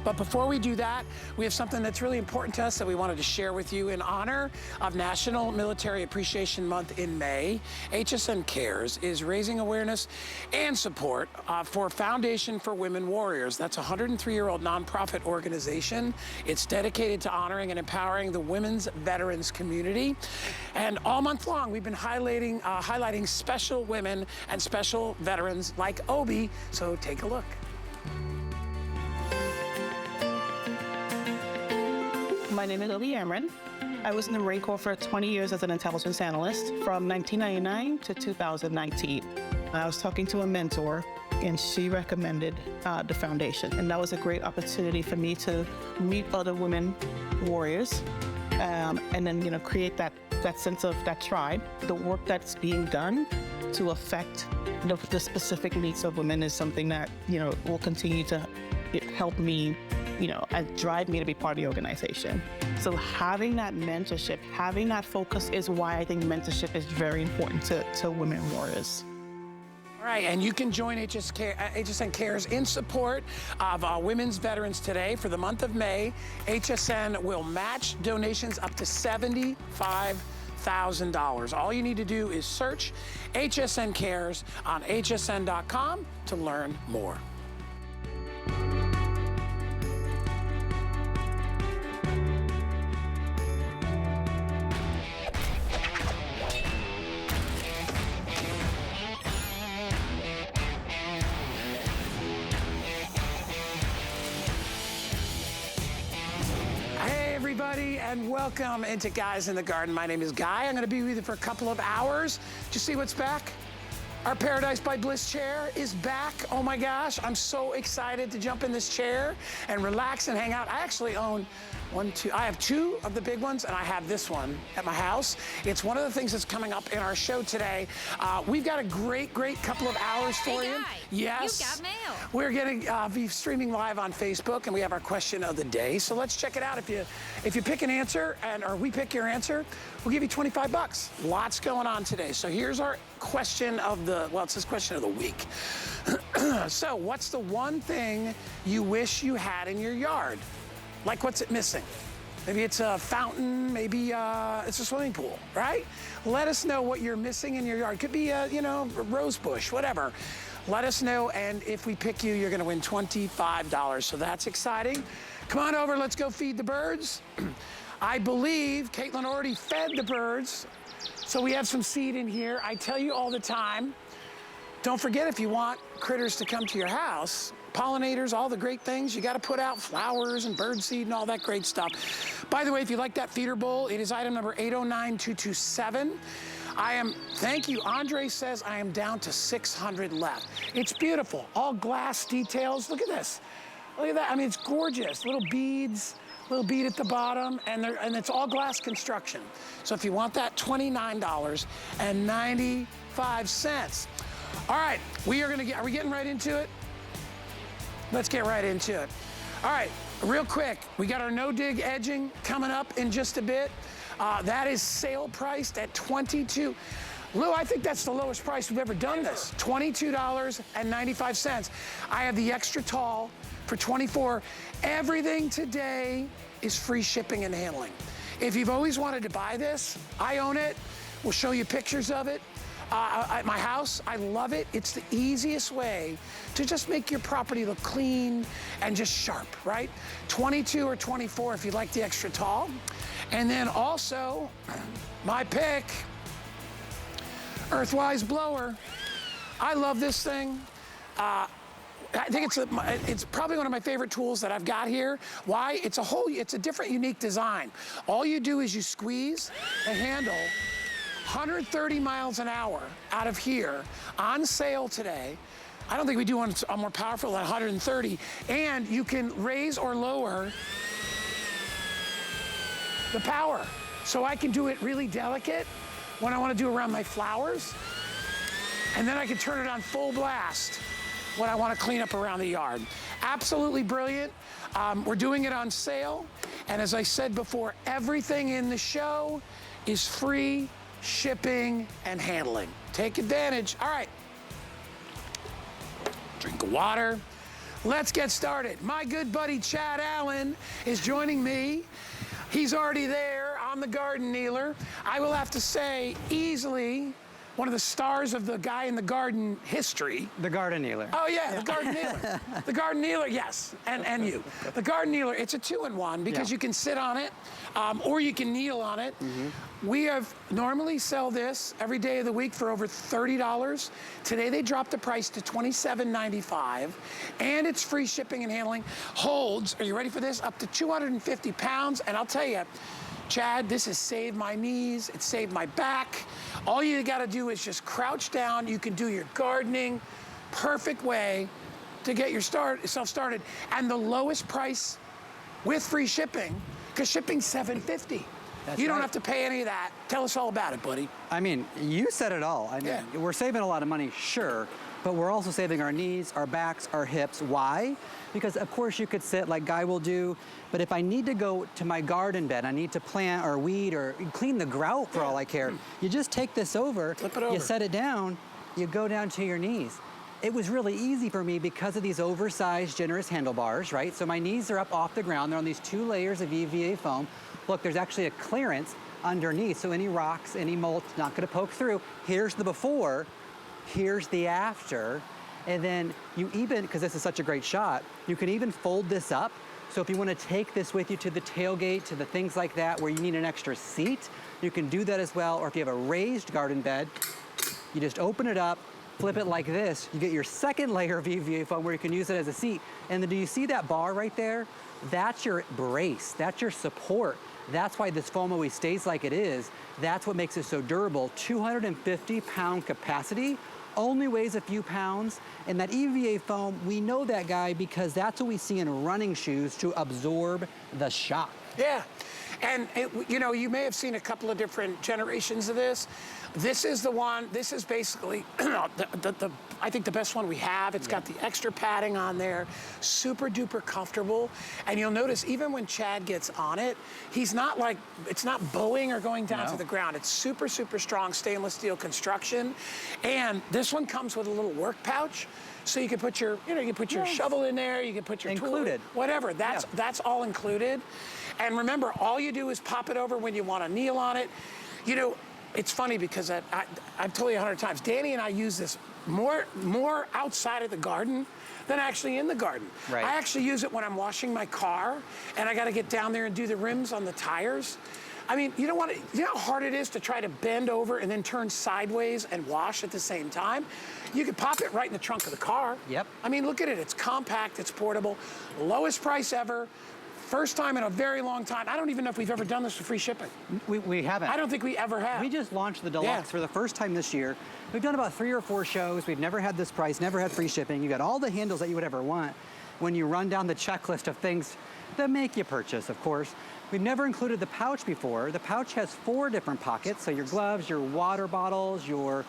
But before we do that, we have something that's really important to us that we wanted to share with you in honor of National Military Appreciation Month in May. HSN Cares is raising awareness and support for Foundation for Women Warriors. That's a 103-year-old nonprofit organization. It's dedicated to honoring and empowering the women's veterans community. And all month long, we've been highlighting special women and special veterans like Obi. So take a look. My name is Obi Amron. I was in the Marine Corps for 20 years as an intelligence analyst from 1999 to 2019. I was talking to a mentor and she recommended the foundation. And that was a great opportunity for me to meet other women warriors and then, create that sense of that tribe. The work that's being done to affect the specific needs of women is something that, will continue to help me, and drive me to be part of the organization. So having that mentorship, having that focus is why I think mentorship is very important to women warriors. All right, and you can join HSN Cares in support of women's veterans today. For the month of May, HSN will match donations up to $75,000. All you need to do is search HSN Cares on hsn.com to learn more. And welcome into Guys in the Garden. My name is Guy. I'm going to be with you for a couple of hours. Did you see what's back? Our Paradise by Bliss chair is back. Oh my gosh, I'm so excited to jump in this chair and relax and hang out. I actually own I have two of the big ones, and I have this one at my house. It's one of the things that's coming up in our show today. We've got a great couple of hours for you. Guy, yes. You've got mail. We're going to be streaming live on Facebook, and we have our question of the day. So let's check it out. If you pick an answer, or we pick your answer, we'll give you 25 bucks. Lots going on today. So here's our question of the, it says question of the week. So what's the one thing you wish you had in your yard? Like, what's it missing? Maybe it's a fountain, maybe it's a swimming pool, right? Let us know what you're missing in your yard. Could be a rose bush, whatever. Let us know, and if we pick you, you're gonna win $25, so that's exciting. Come on over, let's go feed the birds. I believe Caitlin already fed the birds, so we have some seed in here. I tell you all the time, don't forget, if you want critters to come to your house, pollinators, all the great things, you gotta put out flowers and bird seed and all that great stuff. By the way, if you like that feeder bowl, it is item number 809227. Thank you, Andre says I am down to 600 left. It's beautiful, all glass details. Look at this, look at that, I mean, it's gorgeous. Little beads, little bead at the bottom, and it's all glass construction. So if you want that, $29.95. All right, are we getting right into it? Let's get right into it. All right, real quick, we got our no-dig edging coming up in just a bit. That is sale priced at $22. Lou, I think that's the lowest price we've ever done this. $22.95. I have the extra tall for $24. Everything today is free shipping and handling. If you've always wanted to buy this, I own it. We'll show you pictures of it. At my house, I love it. It's the easiest way to just make your property look clean and just sharp, right? 22 or 24 if you like the extra tall. And then also, my pick, Earthwise blower. I love this thing. I think it's probably one of my favorite tools that I've got here. Why? It's a different, unique design. All you do is you squeeze the handle, 130 miles an hour out of here, on sale today. I don't think we do one more powerful than 130. And you can raise or lower the power. So I can do it really delicate when I want to do around my flowers. And then I can turn it on full blast when I want to clean up around the yard. Absolutely brilliant. We're doing it on sale. And as I said before, everything in the show is free shipping and handling. Take advantage. All right. Drink of water. Let's get started. My good buddy Chad Allen is joining me. He's already there on the garden kneeler. I will have to say, easily one of the stars of the guy in the garden history. The garden kneeler. Oh yeah, the garden kneeler. The garden kneeler, yes, and you. The garden kneeler, it's a 2-in-1 because you can sit on it or you can kneel on it. We have normally sell this every day of the week for over $30. Today they dropped the price to $27.95 and it's free shipping and handling. Holds, are you ready for this? Up to 250 pounds, and I'll tell you, Chad, this has saved my knees, it saved my back. All you gotta do is just crouch down. You can do your gardening, perfect way to get yourself started. And the lowest price with free shipping, because shipping's $7.50. You don't have to pay any of that. Tell us all about it, buddy. I mean, you said it all. I mean, we're saving a lot of money, sure, but we're also saving our knees, our backs, our hips. Why? Because of course you could sit like Guy will do, but if I need to go to my garden bed, I need to plant or weed or clean the grout for all I care, you just take this over, flip it over, you set it down, you go down to your knees. It was really easy for me because of these oversized, generous handlebars, right? So my knees are up off the ground. They're on these 2 layers of EVA foam. Look, there's actually a clearance underneath, so any rocks, any mulch, not gonna poke through. Here's the before, here's the after, and then you even, because this is such a great shot, you can even fold this up. So if you want to take this with you to the tailgate, to the things like that, where you need an extra seat, you can do that as well. Or if you have a raised garden bed, you just open it up, flip it like this, you get your second layer of EVA foam where you can use it as a seat. And then do you see that bar right there? That's your brace, that's your support. That's why this foam always stays like it is. That's what makes it so durable. 250-pound capacity, only weighs a few pounds. And that EVA foam, we know that, Guy, because that's what we see in running shoes to absorb the shock. Yeah, and you know, you may have seen a couple of different generations of this. This is the one, this is basically, I think the best one we have. It's got the extra padding on there, super duper comfortable. And you'll notice even when Chad gets on it, he's not like, it's not bowing or going down to the ground. It's super, super strong stainless steel construction. And this one comes with a little work pouch. So you can put your, you can put your shovel in there, you can put your tool, whatever. That's all included. And remember, all you do is pop it over when you want to kneel on it. You know, it's funny because I've told you 100 times, Danny and I use this more outside of the garden than actually in the garden. Right. I actually use it when I'm washing my car and I got to get down there and do the rims on the tires. I mean, you know how hard it is to try to bend over and then turn sideways and wash at the same time? You could pop it right in the trunk of the car. Yep. I mean, look at it. It's compact, it's portable, lowest price ever. First time in a very long time. I don't even know if we've ever done this for free shipping. We haven't. I don't think we ever have. We just launched the Deluxe for the first time this year. We've done about 3 or 4 shows. We've never had this price, never had free shipping. You got all the handles that you would ever want when you run down the checklist of things that make you purchase, of course. We've never included the pouch before. The pouch has 4 different pockets. So your gloves, your water bottles, your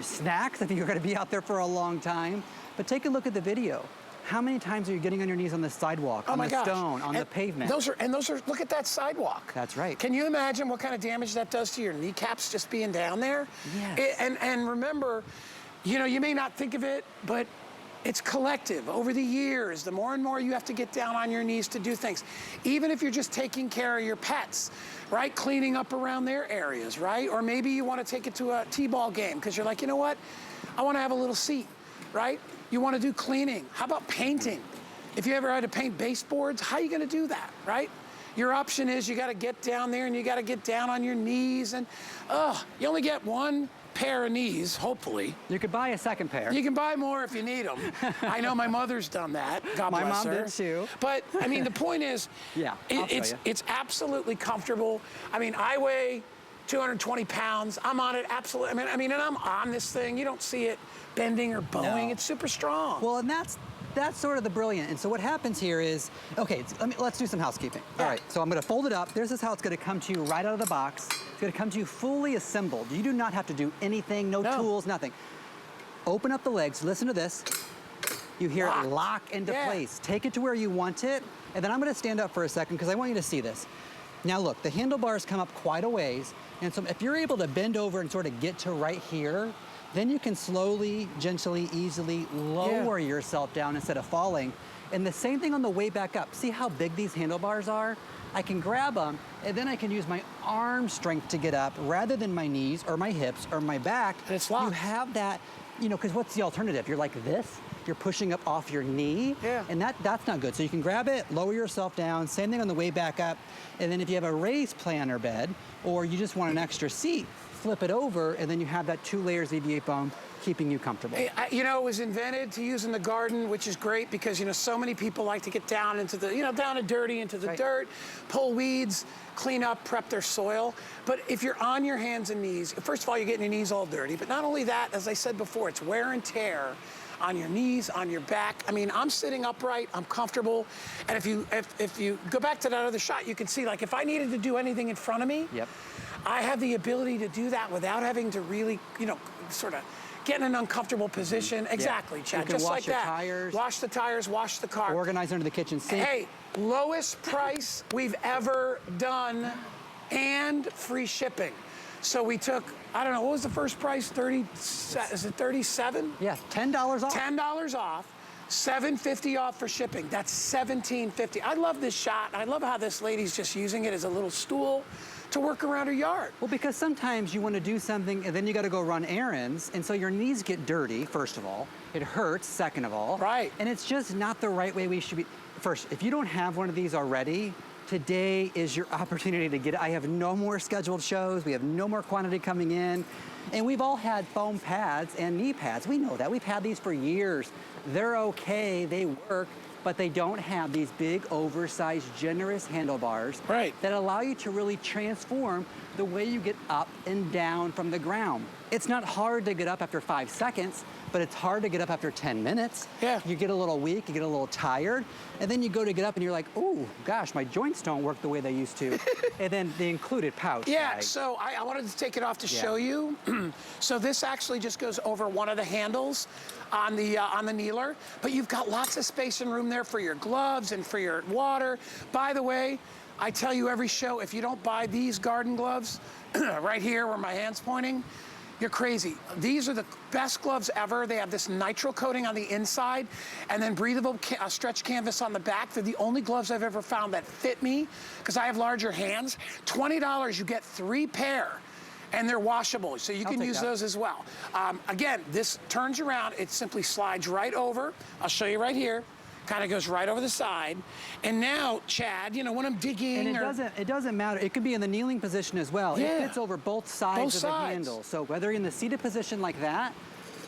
snacks if you're gonna be out there for a long time. But take a look at the video. How many times are you getting on your knees on the sidewalk, on the stone, on the pavement? Those are, look at that sidewalk. That's right. Can you imagine what kind of damage that does to your kneecaps just being down there? Yes. And remember, you know, you may not think of it, but it's collective. Over the years, the more and more you have to get down on your knees to do things. Even if you're just taking care of your pets, right? Cleaning up around their areas, right? Or maybe you want to take it to a t-ball game because you're like, you know what? I want to have a little seat, right? You want to do cleaning. How about painting? If you ever had to paint baseboards, how are you going to do that, right? Your option is you got to get down there and you got to get down on your knees and, you only get 1 pair of knees, hopefully. You could buy a second pair. You can buy more if you need them. I know my mother's done that. God bless her. My mom did too. But I mean, the point is, it's absolutely comfortable. I mean, I weigh 220 pounds. I'm on it absolutely. I mean, and I'm on this thing. You don't see it bending or bowing. It's super strong. Well, and that's sort of the brilliant. And so what happens here is, okay, let's do some housekeeping. All right, so I'm gonna fold it up. This is how it's gonna come to you right out of the box. It's gonna come to you fully assembled. You do not have to do anything, no tools, nothing. Open up the legs, listen to this. You hear it lock into place. Take it to where you want it. And then I'm gonna stand up for a second because I want you to see this. Now look, the handlebars come up quite a ways. And so if you're able to bend over and sort of get to right here, Then you can slowly, gently, easily lower yourself down instead of falling. And the same thing on the way back up. See how big these handlebars are? I can grab them, and then I can use my arm strength to get up rather than my knees or my hips or my back. And it's locked. You have that, you know, because what's the alternative? You're like this, you're pushing up off your knee, and that's not good. So you can grab it, lower yourself down, same thing on the way back up, and then if you have a raised planter bed, or you just want an extra seat, flip it over, and then you have that 2 layers EVA foam keeping you comfortable. You know, it was invented to use in the garden, which is great because, you know, so many people like to get down into the, you know, down and dirty into the dirt, pull weeds, clean up, prep their soil. But if you're on your hands and knees, first of all, you're getting your knees all dirty. But not only that, as I said before, it's wear and tear on your knees, on your back. I mean, I'm sitting upright, I'm comfortable. And if you go back to that other shot, you can see, like, if I needed to do anything in front of me, I have the ability to do that without having to really, you know, sort of get in an uncomfortable position. Exactly, Chad, just like that. Tires. Wash the tires, wash the car. Organize under the kitchen sink. Hey, lowest price we've ever done and free shipping. So we took, I don't know, what was the first price? Is it 37? Yeah, $10 off. $10 off. $7.50 off for shipping. That's $17.50. I love this shot. I love how this lady's just using it as a little stool to work around her yard. Well, because sometimes you want to do something and then you got to go run errands, and so your knees get dirty, first of all. It hurts, second of all. Right. And it's just not the right way we should be. First, if you don't have one of these already, today is your opportunity to get it. I have no more scheduled shows. We have no more quantity coming in. And we've all had foam pads and knee pads. We know that. We've had these for years. They're okay, they work, but they don't have these big, oversized, generous handlebars that allow you to really transform the way you get up and down from the ground. It's not hard to get up after 5 seconds, but it's hard to get up after 10 minutes. You get a little weak, you get a little tired, and then you go to get up and you're like, oh, gosh, my joints don't work the way they used to. And then the included pouch. So I wanted to take it off to show you. So this actually just goes over one of the handles on the kneeler, but you've got lots of space and room there for your gloves and for your water. By the way, I tell you every show, if you don't buy these garden gloves, right here where my hand's pointing, you're crazy. These are the best gloves ever. They have this nitrile coating on the inside and then breathable stretch canvas on the back. They're the only gloves I've ever found that fit me because I have larger hands. $20, you get 3 pair. And they're washable, so you can use those as well. Again, this turns around. It simply slides right over. I'll show you right here. Kind of goes right over the side. And now, Chad, you know, when I'm digging and it doesn't matter. It could be in the kneeling position as well. It fits over both sides of the handle. So whether you're in the seated position like that,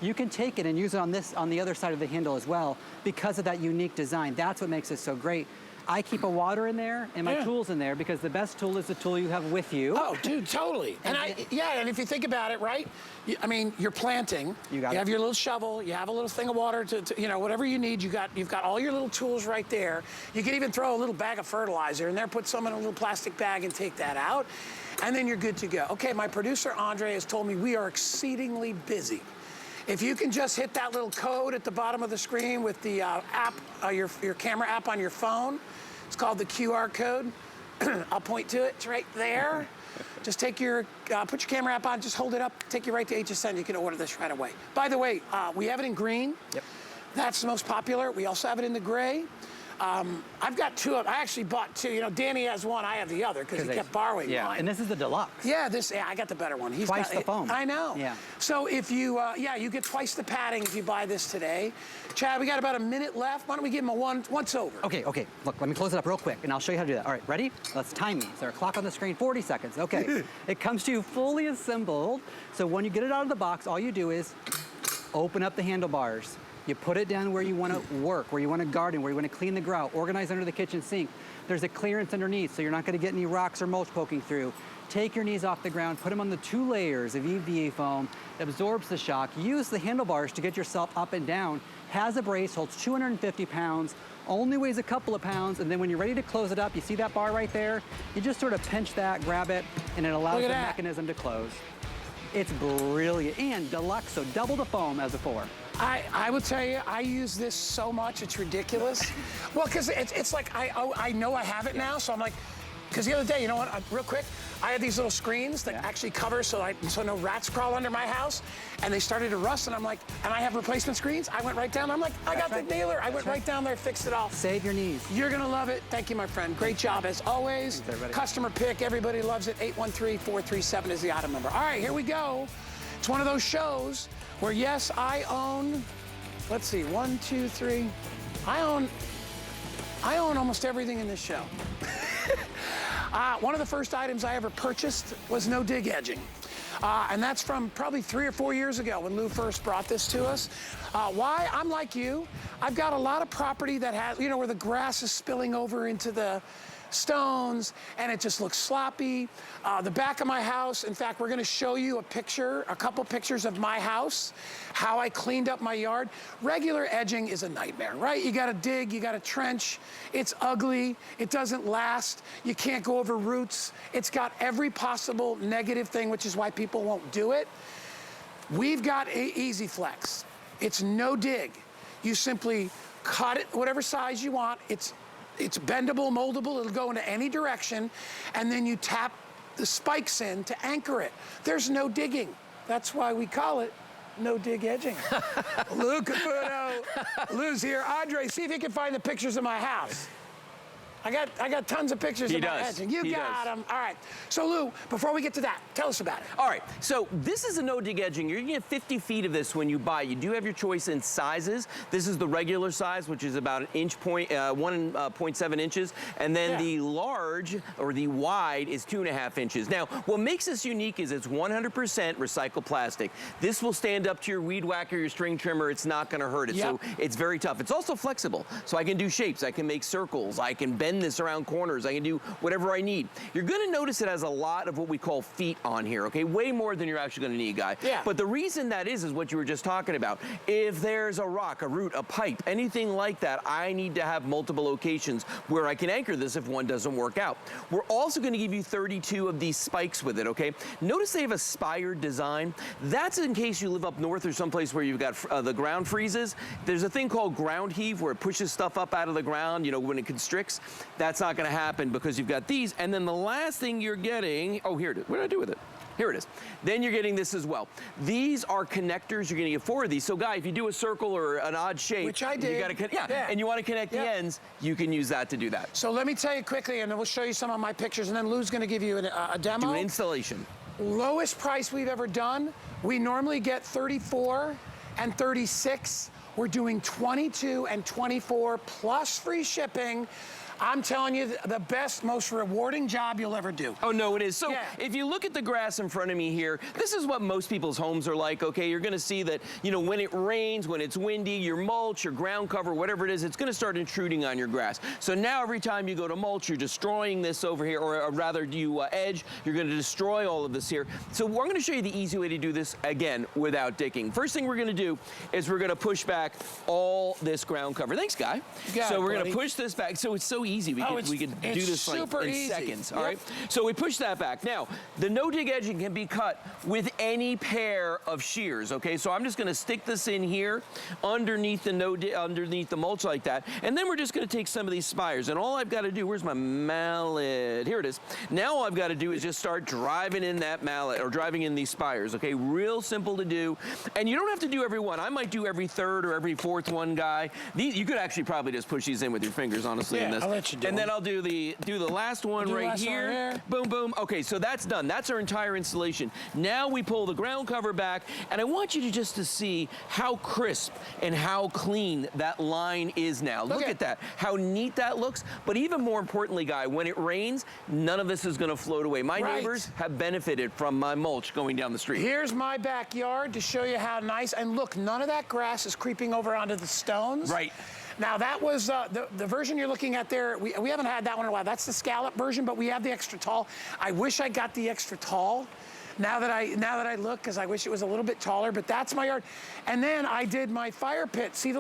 you can take it and use it on the other side of the handle as well because of that unique design. That's what makes it so great. I keep a water in there and my tools in there because the best tool is the tool you have with you. Oh, dude, totally. And and if you think about it, right? I mean, you're planting. You have your little shovel. You have a little thing of water to you know, whatever you need. You've got all your little tools right there. You can even throw a little bag of fertilizer in there, put some in a little plastic bag, and take that out, and then you're good to go. Okay, my producer Andre has told me we are exceedingly busy. If you can just hit that little code at the bottom of the screen with the app, your camera app on your phone, it's called the QR code. I'll point to it. It's right there. Just take your, put your camera app on, just hold it up, take you right to HSN. You can order this right away. By the way, we have it in green. That's the most popular. We also have it in the gray. I've got 2 of them. I actually bought 2. You know, Danny has one, I have the other because he kept borrowing mine. And this is the deluxe. I got the better one. He's twice the foam. I know. So if you, you get twice the padding if you buy this today. Chad, we got about a minute left. Why don't we give him a once over? Okay. Look, let me close it up real quick, and I'll show you how to do that. All right, ready? Let's time me. Is there a clock on the screen? 40 seconds. Okay. It comes to you fully assembled. So when you get it out of the box, all you do is open up the handlebars. You put it down where you want to work, where you want to garden, where you want to clean the grout, organize under the kitchen sink. There's a clearance underneath, so you're not going to get any rocks or mulch poking through. Take your knees off the ground, put them on the 2 layers of EVA foam, absorbs the shock. Use the handlebars to get yourself up and down. Has a brace, holds 250 pounds, only weighs a couple of pounds, and then when you're ready to close it up, you see that bar right there? You just sort of pinch that, grab it, and it allows the mechanism to close. It's brilliant, and deluxe, so double the foam as a 4. I will tell you, I use this so much, it's ridiculous. Well, because it's like, I know I have it now, so I'm like, Because the other day, you know what, real quick, I had these little screens that actually cover so no rats crawl under my house, and they started to rust, and I'm like, and I have replacement screens. I went right down, I'm like, I got the nailer. I went right down there, fixed it all. Save your knees. You're gonna love it. Thank you, my friend. Great job as always. Thanks, everybody. Customer pick, everybody loves it. 813-437 is the item number. All right, here we go. It's one of those shows where, yes, I own, let's see, 1, 2, 3. I own almost everything in this show. One of the first items I ever purchased was no dig edging. And that's from probably 3 or 4 years ago when Lou first brought this to us. Why? I'm like you. I've got a lot of property that has, you know, where the grass is spilling over into the stones and it just looks sloppy. The back of my house, in fact, we're gonna show you a couple pictures of my house, how I cleaned up my yard. Regular edging is a nightmare, right? You gotta dig, you gotta trench. It's ugly, it doesn't last. You can't go over roots. It's got every possible negative thing, which is why people won't do it. We've got Easy Flex. It's no dig. You simply cut it whatever size you want. It's bendable, moldable, it'll go into any direction, and then you tap the spikes in to anchor it. There's no digging. That's why we call it no dig edging. Lou Caputo, Lou's here. Andre, see if you can find the pictures of my house. I got tons of pictures of my edging. You got them. All right. So Lou, before we get to that, tell us about it. All right. So this is a no dig edging. You're gonna get 50 feet of this when you buy. You do have your choice in sizes. This is the regular size, which is about 1.7 inches, and then the large or the wide is 2.5 inches. Now, what makes this unique is it's 100% recycled plastic. This will stand up to your weed whacker, your string trimmer. It's not gonna hurt it. So it's very tough. It's also flexible. So I can do shapes. I can make circles. I can bend this around corners. I can do whatever I need. You're gonna notice it has a lot of what we call feet on here, okay? Way more than you're actually gonna need, Guy. Yeah. But the reason that is what you were just talking about. If there's a rock, a root, a pipe, anything like that, I need to have multiple locations where I can anchor this if one doesn't work out. We're also gonna give you 32 of these spikes with it, okay? Notice they have a spired design. That's in case you live up north or someplace where you've got the ground freezes. There's a thing called ground heave where it pushes stuff up out of the ground, you know, when it constricts. That's not gonna happen because you've got these. And then the last thing you're getting, oh, here it is. What did I do with it? Here it is. Then you're getting this as well. These are connectors. You're gonna get 4 of these. So Guy, if you do a circle or an odd shape, which I did, you gotta, and you wanna connect the ends, you can use that to do that. So let me tell you quickly, and then we'll show you some of my pictures, and then Lou's gonna give you a demo. Do an installation. Lowest price we've ever done. We normally get 34 and 36. We're doing 22 and 24 plus free shipping. I'm telling you, the best, most rewarding job you'll ever do. Oh, no, it is. So if you look at the grass in front of me here, this is what most people's homes are like, okay? You're gonna see that, you know, when it rains, when it's windy, your mulch, your ground cover, whatever it is, it's gonna start intruding on your grass. So now every time you go to mulch, you're destroying this over here, or rather you edge, you're gonna destroy all of this here. So we're gonna show you the easy way to do this, again, without digging. First thing we're gonna do is we're gonna push back all this ground cover. Thanks, Guy. So we're gonna push this back. So it's so easy. We can do this like in seconds, all right? So we push that back. Now, the no-dig edging can be cut with any pair of shears, okay? So I'm just gonna stick this in here underneath the mulch like that, and then we're just gonna take some of these spires, and all I've gotta do, where's my mallet? Here it is. Now all I've gotta do is just start driving in that mallet, or driving in these spires, okay? Real simple to do, and you don't have to do every one. I might do every third or every fourth one, Guy. You could actually probably just push these in with your fingers, honestly, in this. I'll let you do and then I'll do the last one right here. Boom, boom. Okay, so that's done. That's our entire installation. Now we pull the ground cover back, and I want you to see how crisp and how clean that line is now. Look at that, how neat that looks. But even more importantly, Guy, when it rains, none of this is gonna float away. My neighbors have benefited from my mulch going down the street. Here's my backyard to show you how nice, and look, none of that grass is creeping over onto the stones. Right. Now that was the version you're looking at there. We haven't had that one in a while. That's the scallop version, but we have the extra tall. I wish I got the extra tall. Now that I look, because I wish it was a little bit taller. But that's my yard. And then I did my fire pit. See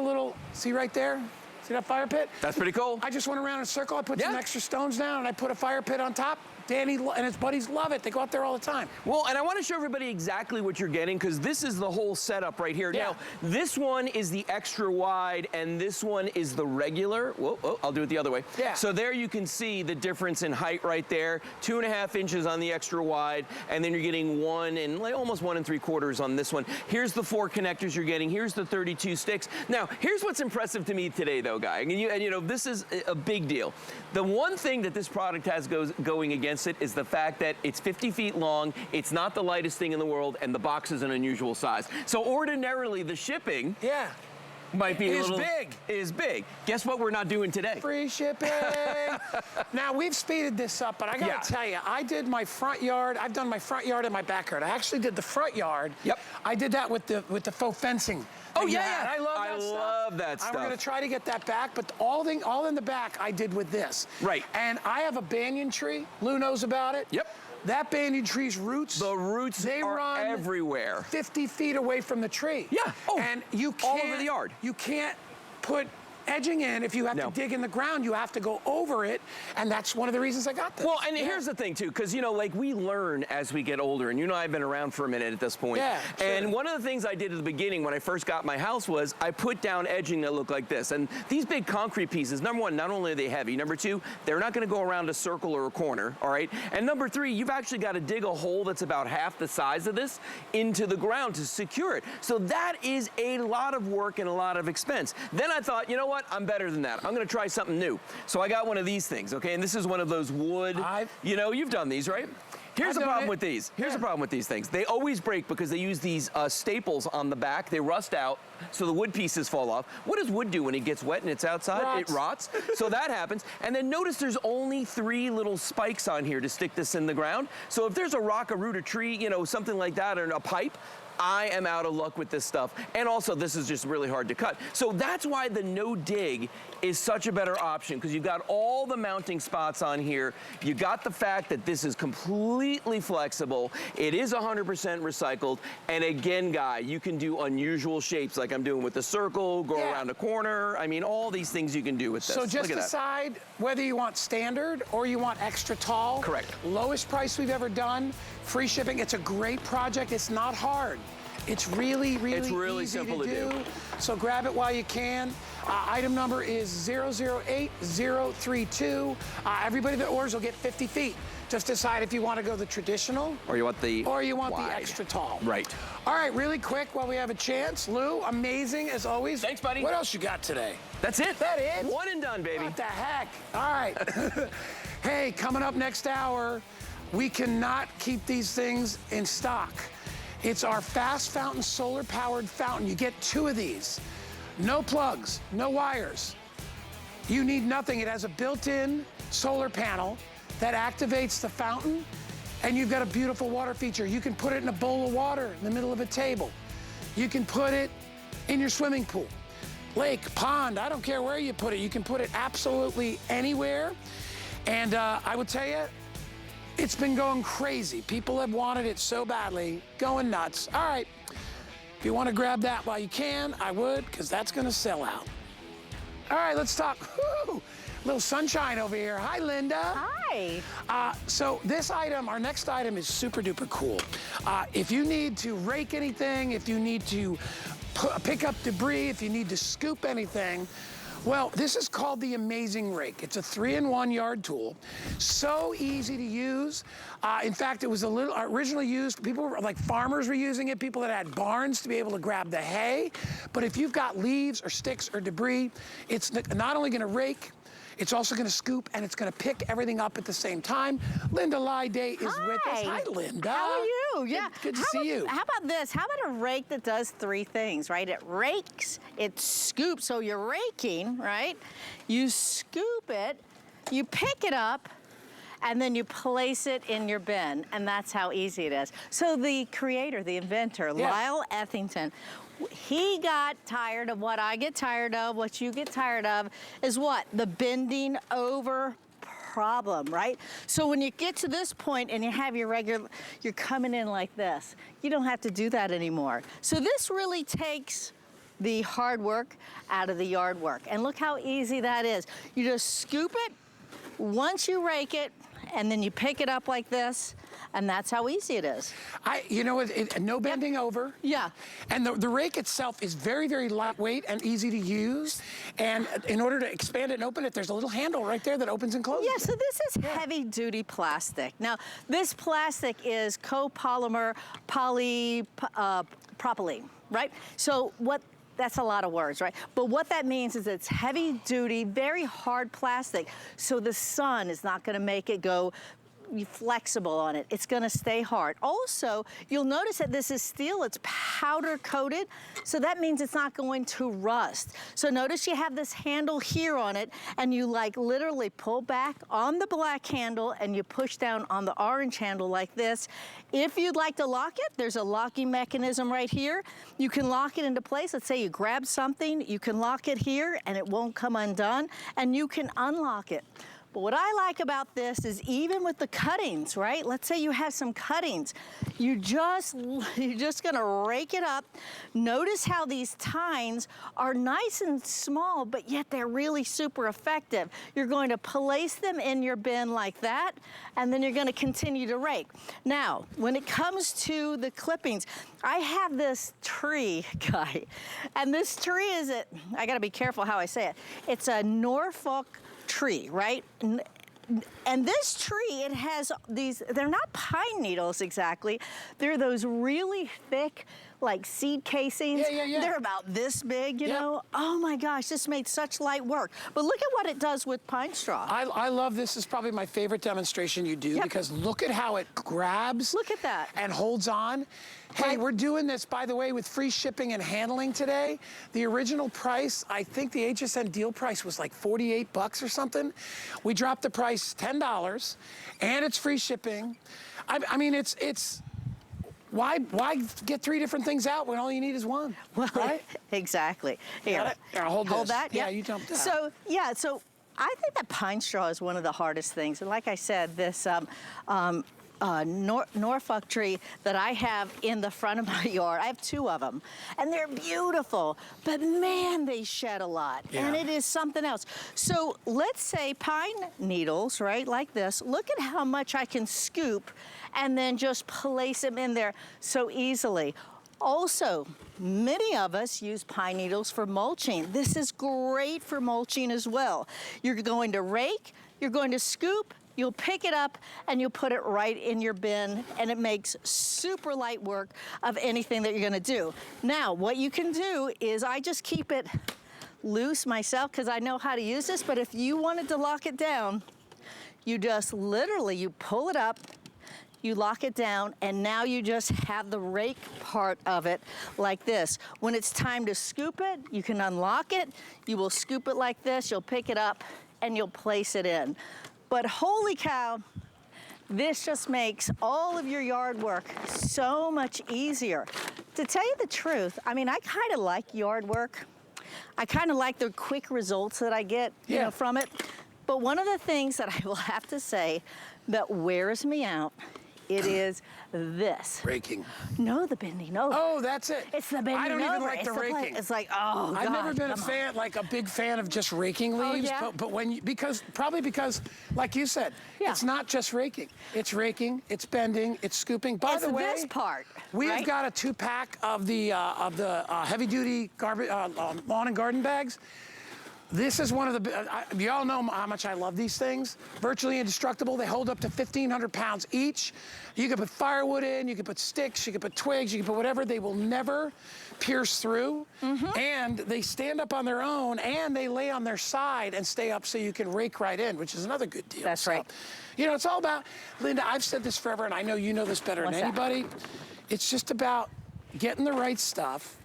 right there? See that fire pit? That's pretty cool. I just went around in a circle. I put some extra stones down, and I put a fire pit on top. Danny and his buddies love it. They go out there all the time. Well, and I want to show everybody exactly what you're getting, because this is the whole setup right here. Yeah. Now, this one is the extra wide, and this one is the regular. Whoa, I'll do it the other way. Yeah. So there you can see the difference in height right there. 2.5 inches on the extra wide, and then you're getting almost 1 3/4 on this one. Here's the 4 connectors you're getting. Here's the 32 sticks. Now, here's what's impressive to me today, though, Guy. And you know, this is a big deal. The one thing that this product has going against it is the fact that it's 50 feet long, it's not the lightest thing in the world, and the box is an unusual size. So ordinarily, the shipping might be is big. Guess what we're not doing today? Free shipping. Now, we've speeded this up, but I gotta tell you, I did my front yard. I've done my front yard and my backyard. I actually did the front yard. Yep. I did that with the faux fencing. Oh, yeah. I love that stuff. stuff. I'm gonna try to get that back, but all in the back I did with this. Right. And I have a banyan tree. Lou knows about it. Yep. That banyan tree's roots. The roots they are run everywhere. 50 feet away from the tree. Yeah. Oh, and you all can't, over the yard. You can't put edging in. If you have to dig in the ground, you have to go over it, and that's one of the reasons I got this. Well, and here's the thing too, because you know, like, we learn as we get older, and you know, I've been around for a minute at this point. Yeah, sure. And one of the things I did at the beginning when I first got my house was I put down edging that looked like this. And these big concrete pieces, number one, not only are they heavy, number two, they're not going to go around a circle or a corner, all right? And number three, you've actually got to dig a hole that's about half the size of this into the ground to secure it. So that is a lot of work and a lot of expense. Then I thought, you know what? I'm better than that. I'm going to try something new. So I got one of these things, okay? And this is one of those wood, you know, you've done these, right? Here's the problem with these. Here's the problem with these things. They always break because they use these staples on the back. They rust out, so the wood pieces fall off. What does wood do when it gets wet and it's outside? It rots. So that happens. And then notice there's only 3 little spikes on here to stick this in the ground. So if there's a rock, a root, a tree, you know, something like that, or a pipe, I am out of luck with this stuff. And also, this is just really hard to cut. So that's why the no dig is such a better option, because you've got all the mounting spots on here. You got the fact that this is completely flexible. It is 100% recycled. And again, Guy, you can do unusual shapes like I'm doing with the circle, go around a corner. I mean, all these things you can do with this. So just decide whether you want standard or you want extra tall. Correct. Lowest price we've ever done. Free shipping. It's a great project. It's not hard. It's really easy simple to do. So grab it while you can. Item number is 008032. Everybody that orders will get 50 feet. Just decide if you want to go the traditional or you want the the extra tall. Right. All right, really quick while we have a chance. Lou, amazing as always. Thanks, buddy. What else you got today? That's it. That it? One and done, baby. What the heck? All right. Hey, coming up next hour, we cannot keep these things in stock. It's our fast fountain, solar powered fountain. You get 2 of these. No plugs, no wires. You need nothing. It has a built-in solar panel that activates the fountain, and you've got a beautiful water feature. You can put it in a bowl of water in the middle of a table. You can put it in your swimming pool, lake, pond, I don't care where you put it. You can put it absolutely anywhere. And I would tell you, it's been going crazy. People have wanted it so badly, going nuts. All right, if you want to grab that while you can, I would, because that's going to sell out. All right, let's talk. Woo! Little sunshine over here. Hi, Linda. Hi. So this item, our next item, is super duper cool. If you need to rake anything, if you need to pick up debris, if you need to scoop anything, well, this is called the Amazing Rake. It's a 3-in-1 yard tool. So easy to use. In fact, it was originally used, farmers were using it, people that had barns to be able to grab the hay. But if you've got leaves or sticks or debris, it's not only gonna rake, it's also going to scoop, and it's going to pick everything up at the same time. Linda Lyday is with us. Hi, Linda. How are you? Yeah. Good to see you. How about this? How about a rake that does 3 things, right? It rakes, it scoops. So you're raking, right? You scoop it, you pick it up, and then you place it in your bin, and that's how easy it is. So the creator, the inventor, Lyle Ethington, he got tired of what I get tired of, what you get tired of, is what? The bending over problem, right? So when you get to this point and you have your you're coming in like this, you don't have to do that anymore. So this really takes the hard work out of the yard work. And look how easy that is. You just scoop it, once you rake it, and then you pick it up like this, and that's how easy it is. You know, no bending over. Yeah. And the rake itself is very, very lightweight and easy to use. And in order to expand it and open it, there's a little handle right there that opens and closes. Yeah, so this is heavy-duty plastic. Now, this plastic is copolymer polypropylene, right? So that's a lot of words, right? But what that means is it's heavy duty, very hard plastic, so the sun is not gonna make it go flexible on it. It's gonna stay hard. Also, you'll notice that this is steel, it's powder coated, so that means it's not going to rust. So notice you have this handle here on it, and you like literally pull back on the black handle and you push down on the orange handle like this. If you'd like to lock it, there's a locking mechanism right here. You can lock it into place. Let's say you grab something, you can lock it here and it won't come undone, and you can unlock it. But what I like about this is even with the cuttings, right? Let's say you have some cuttings. You're just gonna rake it up. Notice how these tines are nice and small, but yet they're really super effective. You're going to place them in your bin like that, and then you're gonna continue to rake. Now, when it comes to the clippings, I have this tree guy, and this tree is I gotta be careful how I say it. It's a Norfolk tree, right? And this tree, it has these, they're not pine needles exactly. They're those really thick, like seed casings. Yeah. They're about this big, you know? Oh my gosh, this made such light work. But look at what it does with pine straw. I love this. Is probably my favorite demonstration you do because look at how it grabs. Look at that. And holds on. Hey, we're doing this, by the way, with free shipping and handling today. The original price, I think the HSN deal price was like 48 bucks or something. We dropped the price $10, and it's free shipping. I mean, it's why get 3 different things out when all you need is one, right? Exactly. Here, hold that. Yeah, you jumped out. So I think that pine straw is one of the hardest things. And like I said, this Norfolk tree that I have in the front of my yard. I have 2 of them, and they're beautiful, but man, they shed a lot, and it is something else. So let's say pine needles, right, like this. Look at how much I can scoop and then just place them in there so easily. Also, many of us use pine needles for mulching. This is great for mulching as well. You're going to rake, you're going to scoop, you'll pick it up and you'll put it right in your bin, and it makes super light work of anything that you're gonna do. Now, what you can do is I just keep it loose myself because I know how to use this, but if you wanted to lock it down, you just literally, you pull it up, you lock it down, and now you just have the rake part of it like this. When it's time to scoop it, you can unlock it, you will scoop it like this, you'll pick it up, and you'll place it in. But holy cow, this just makes all of your yard work so much easier. To tell you the truth, I mean, I kind of like yard work. I kind of like the quick results that I get you know, from it. But one of the things that I will have to say that wears me out, it is this. Raking. No, the bending over. Oh, that's it. It's the bending over. I don't even like the raking. It's like, oh, God. I've never been a big fan of just raking leaves, but when you, probably because, like you said, it's not just raking. It's raking, it's bending, it's scooping. By the way, this part. We have got a 2-pack of the heavy-duty lawn and garden bags. This is one of the, you all know how much I love these things. Virtually indestructible. They hold up to 1,500 pounds each. You can put firewood in, you can put sticks, you can put twigs, you can put whatever. They will never pierce through. And they stand up on their own, and they lay on their side and stay up so you can rake right in, which is another good deal. That's right. You know, it's all about, Linda, I've said this forever, and I know you know this better than anybody. It's just about getting the right stuff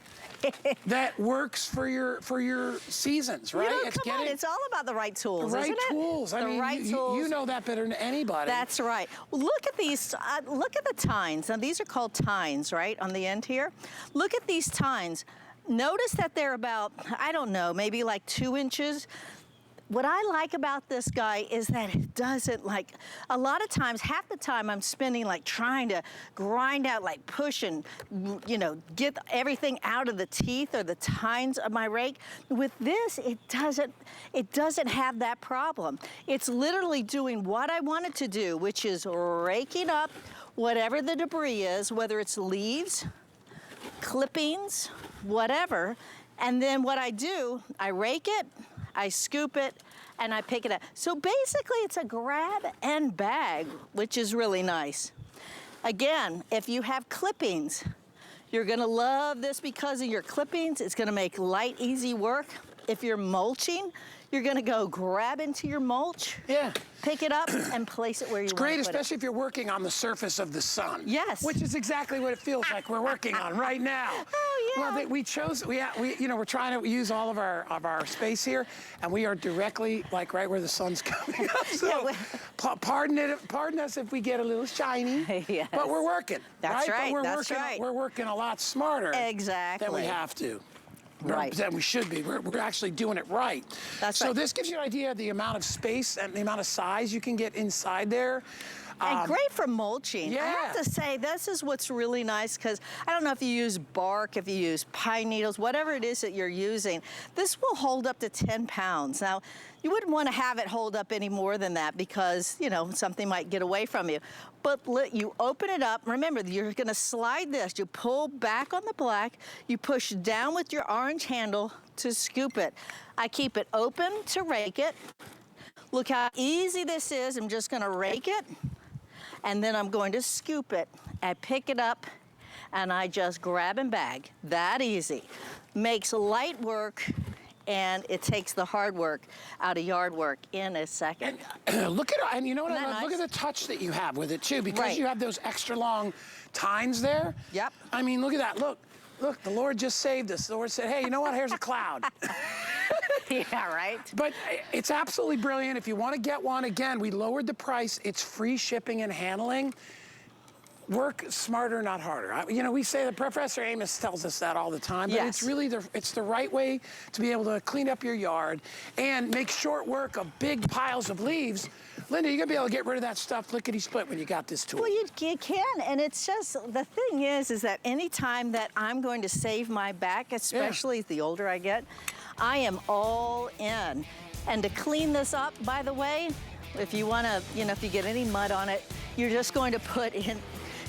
that works for your seasons, right? You know, come on, it's all about the right tools, right isn't it? tools. I mean, you know that better than anybody. That's right. Well, look at these. Look at the tines. Now, these are called tines, right, on the end here. Look at these tines. Notice that they're about, I don't know, maybe like 2 inches. what I like about this guy is that it doesn't like, a lot of times, half the time I'm spending like trying to grind out, like push and, you know, get everything out of the teeth or the tines of my rake. With this, it doesn't have that problem. It's literally doing what I want it to do, which is raking up whatever the debris is, whether it's leaves, clippings, whatever. And then what I do, I rake it, I scoop it, and I pick it up. So basically it's a grab and bag, which is really nice. Again, if you have clippings, you're gonna love this because of your clippings. It's gonna make light, easy work. If you're mulching, you're gonna go grab into your mulch, pick it up, and place it where you want to put it. It's great, especially if you're working on the surface of the sun. Yes. Which is exactly what it feels like we're working on right now. Oh, yeah. Well, you know, we're trying to use all of our space here, and we are directly, like, right where the sun's coming up. So, pardon us if we get a little shiny. Yes. But we're working. That's right, But we're working a lot smarter than we have to. Right. Than we should be. We're actually doing it right. That's so right. this gives you an idea of the amount of space and the amount of size you can get inside there. And great for mulching. Yeah. I have to say, this is what's really nice, because I don't know if you use bark, if you use pine needles, whatever it is that you're using, this will hold up to 10 pounds. Now, you wouldn't want to have it hold up any more than that because, you know, something might get away from you. But you open it up. Remember, you're going to slide this. You pull back on the black. You push down with your orange handle to scoop it. I keep it open to rake it. Look how easy this is. I'm just going to rake it, and then I'm going to scoop it. I pick it up, and I just grab and bag. That easy. Makes light work, and it takes the hard work out of yard work in a second. And look at, and you know what I love? Nice? Look at the touch that you have with it too, because Right. you have those extra long tines there. Yep. I mean, look at that. Look, the Lord just saved us. The Lord said, hey, you know what? Here's a cloud. Yeah, right? But it's absolutely brilliant. If you want to get one, again, we lowered the price. It's free shipping and handling. Work smarter, not harder. You know, we say that Professor Amos tells us that all the time, but it's really it's the right way to be able to clean up your yard and make short work of big piles of leaves. Linda, you're gonna be able to get rid of that stuff lickety-split when you got this tool. Well, you can, and it's just, the thing is that anytime that I'm going to save my back, especially the older I get, I am all in. And to clean this up, by the way, if you wanna, you know, if you get any mud on it, you're just going to put in,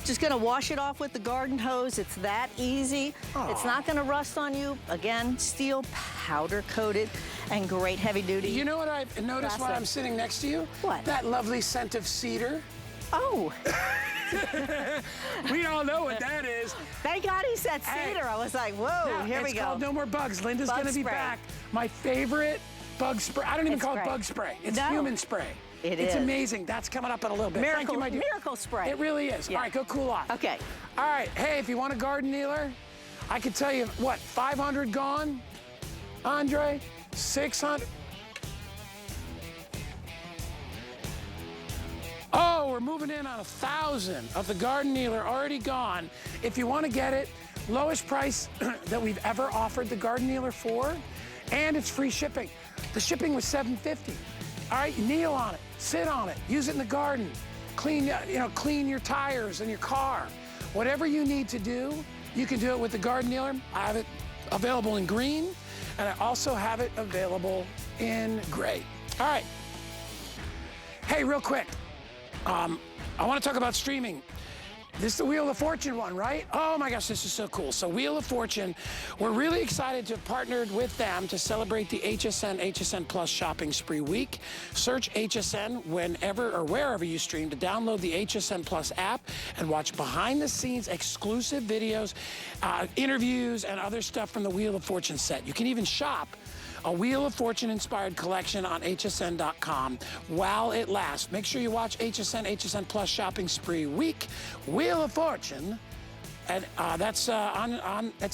just gonna wash it off with the garden hose. It's that easy. It's not gonna rust on you. Again, steel powder coated and great heavy duty. You know what I've noticed while I'm sitting next to you? What? That lovely scent of cedar. Oh. We all know what that is. Thank God he said cedar. I was like, whoa, Now, here we it's go. called No More Bugs. Linda's Bug gonna be spray. back. My favorite bug spray. I don't even call it great. bug spray. It's No. human spray. It's amazing. That's coming up in a little bit. Thank you, my dear. Miracle spray. It really is. Yeah. All right, go cool off. Okay. All right, hey, if you want a garden kneeler, I can tell you, what, 500 gone? Andre, 600. Oh, we're moving in on 1,000 of the garden kneeler already gone. If you want to get it, lowest price that we've ever offered the garden kneeler for, and it's free shipping. The shipping was $7.50. All right, you kneel on it, sit on it, use it in the garden, clean your tires and your car. Whatever you need to do, you can do it with the garden kneeler. I have it available in green, and I also have it available in gray. All right. Hey, real quick, I want to talk about streaming. This is the Wheel of Fortune one, right? Oh my gosh, this is so cool. So Wheel of Fortune, we're really excited to have partnered with them to celebrate the HSN Plus Shopping Spree Week. Search HSN whenever or wherever you stream to download the HSN Plus app and watch behind-the-scenes exclusive videos, interviews, and other stuff from the Wheel of Fortune set. You can even shop a Wheel of Fortune inspired collection on hsn.com while it lasts. Make sure you watch HSN Plus Shopping Spree Week, Wheel of Fortune, and that's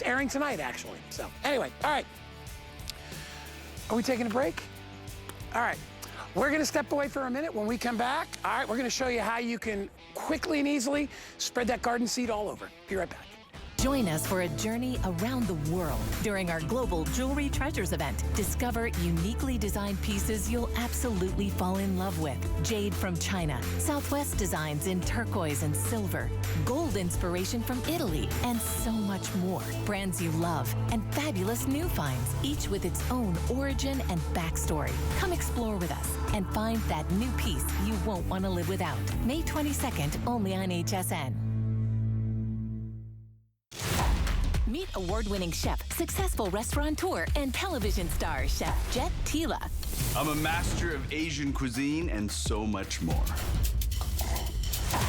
airing tonight, actually. So anyway, all right. Are we taking a break? All right. We're going to step away for a minute. When we come back, all right, we're going to show you how you can quickly and easily spread that garden seed all over. Be right back. Join us for a journey around the world during our Global Jewelry Treasures event. Discover uniquely designed pieces you'll absolutely fall in love with. Jade from China, Southwest designs in turquoise and silver, gold inspiration from Italy, and so much more. Brands you love and fabulous new finds, each with its own origin and backstory. Come explore with us and find that new piece you won't want to live without. May 22nd, only on HSN. Meet award-winning chef, successful restaurateur, and television star, Chef Jet Tila. I'm a master of Asian cuisine and so much more.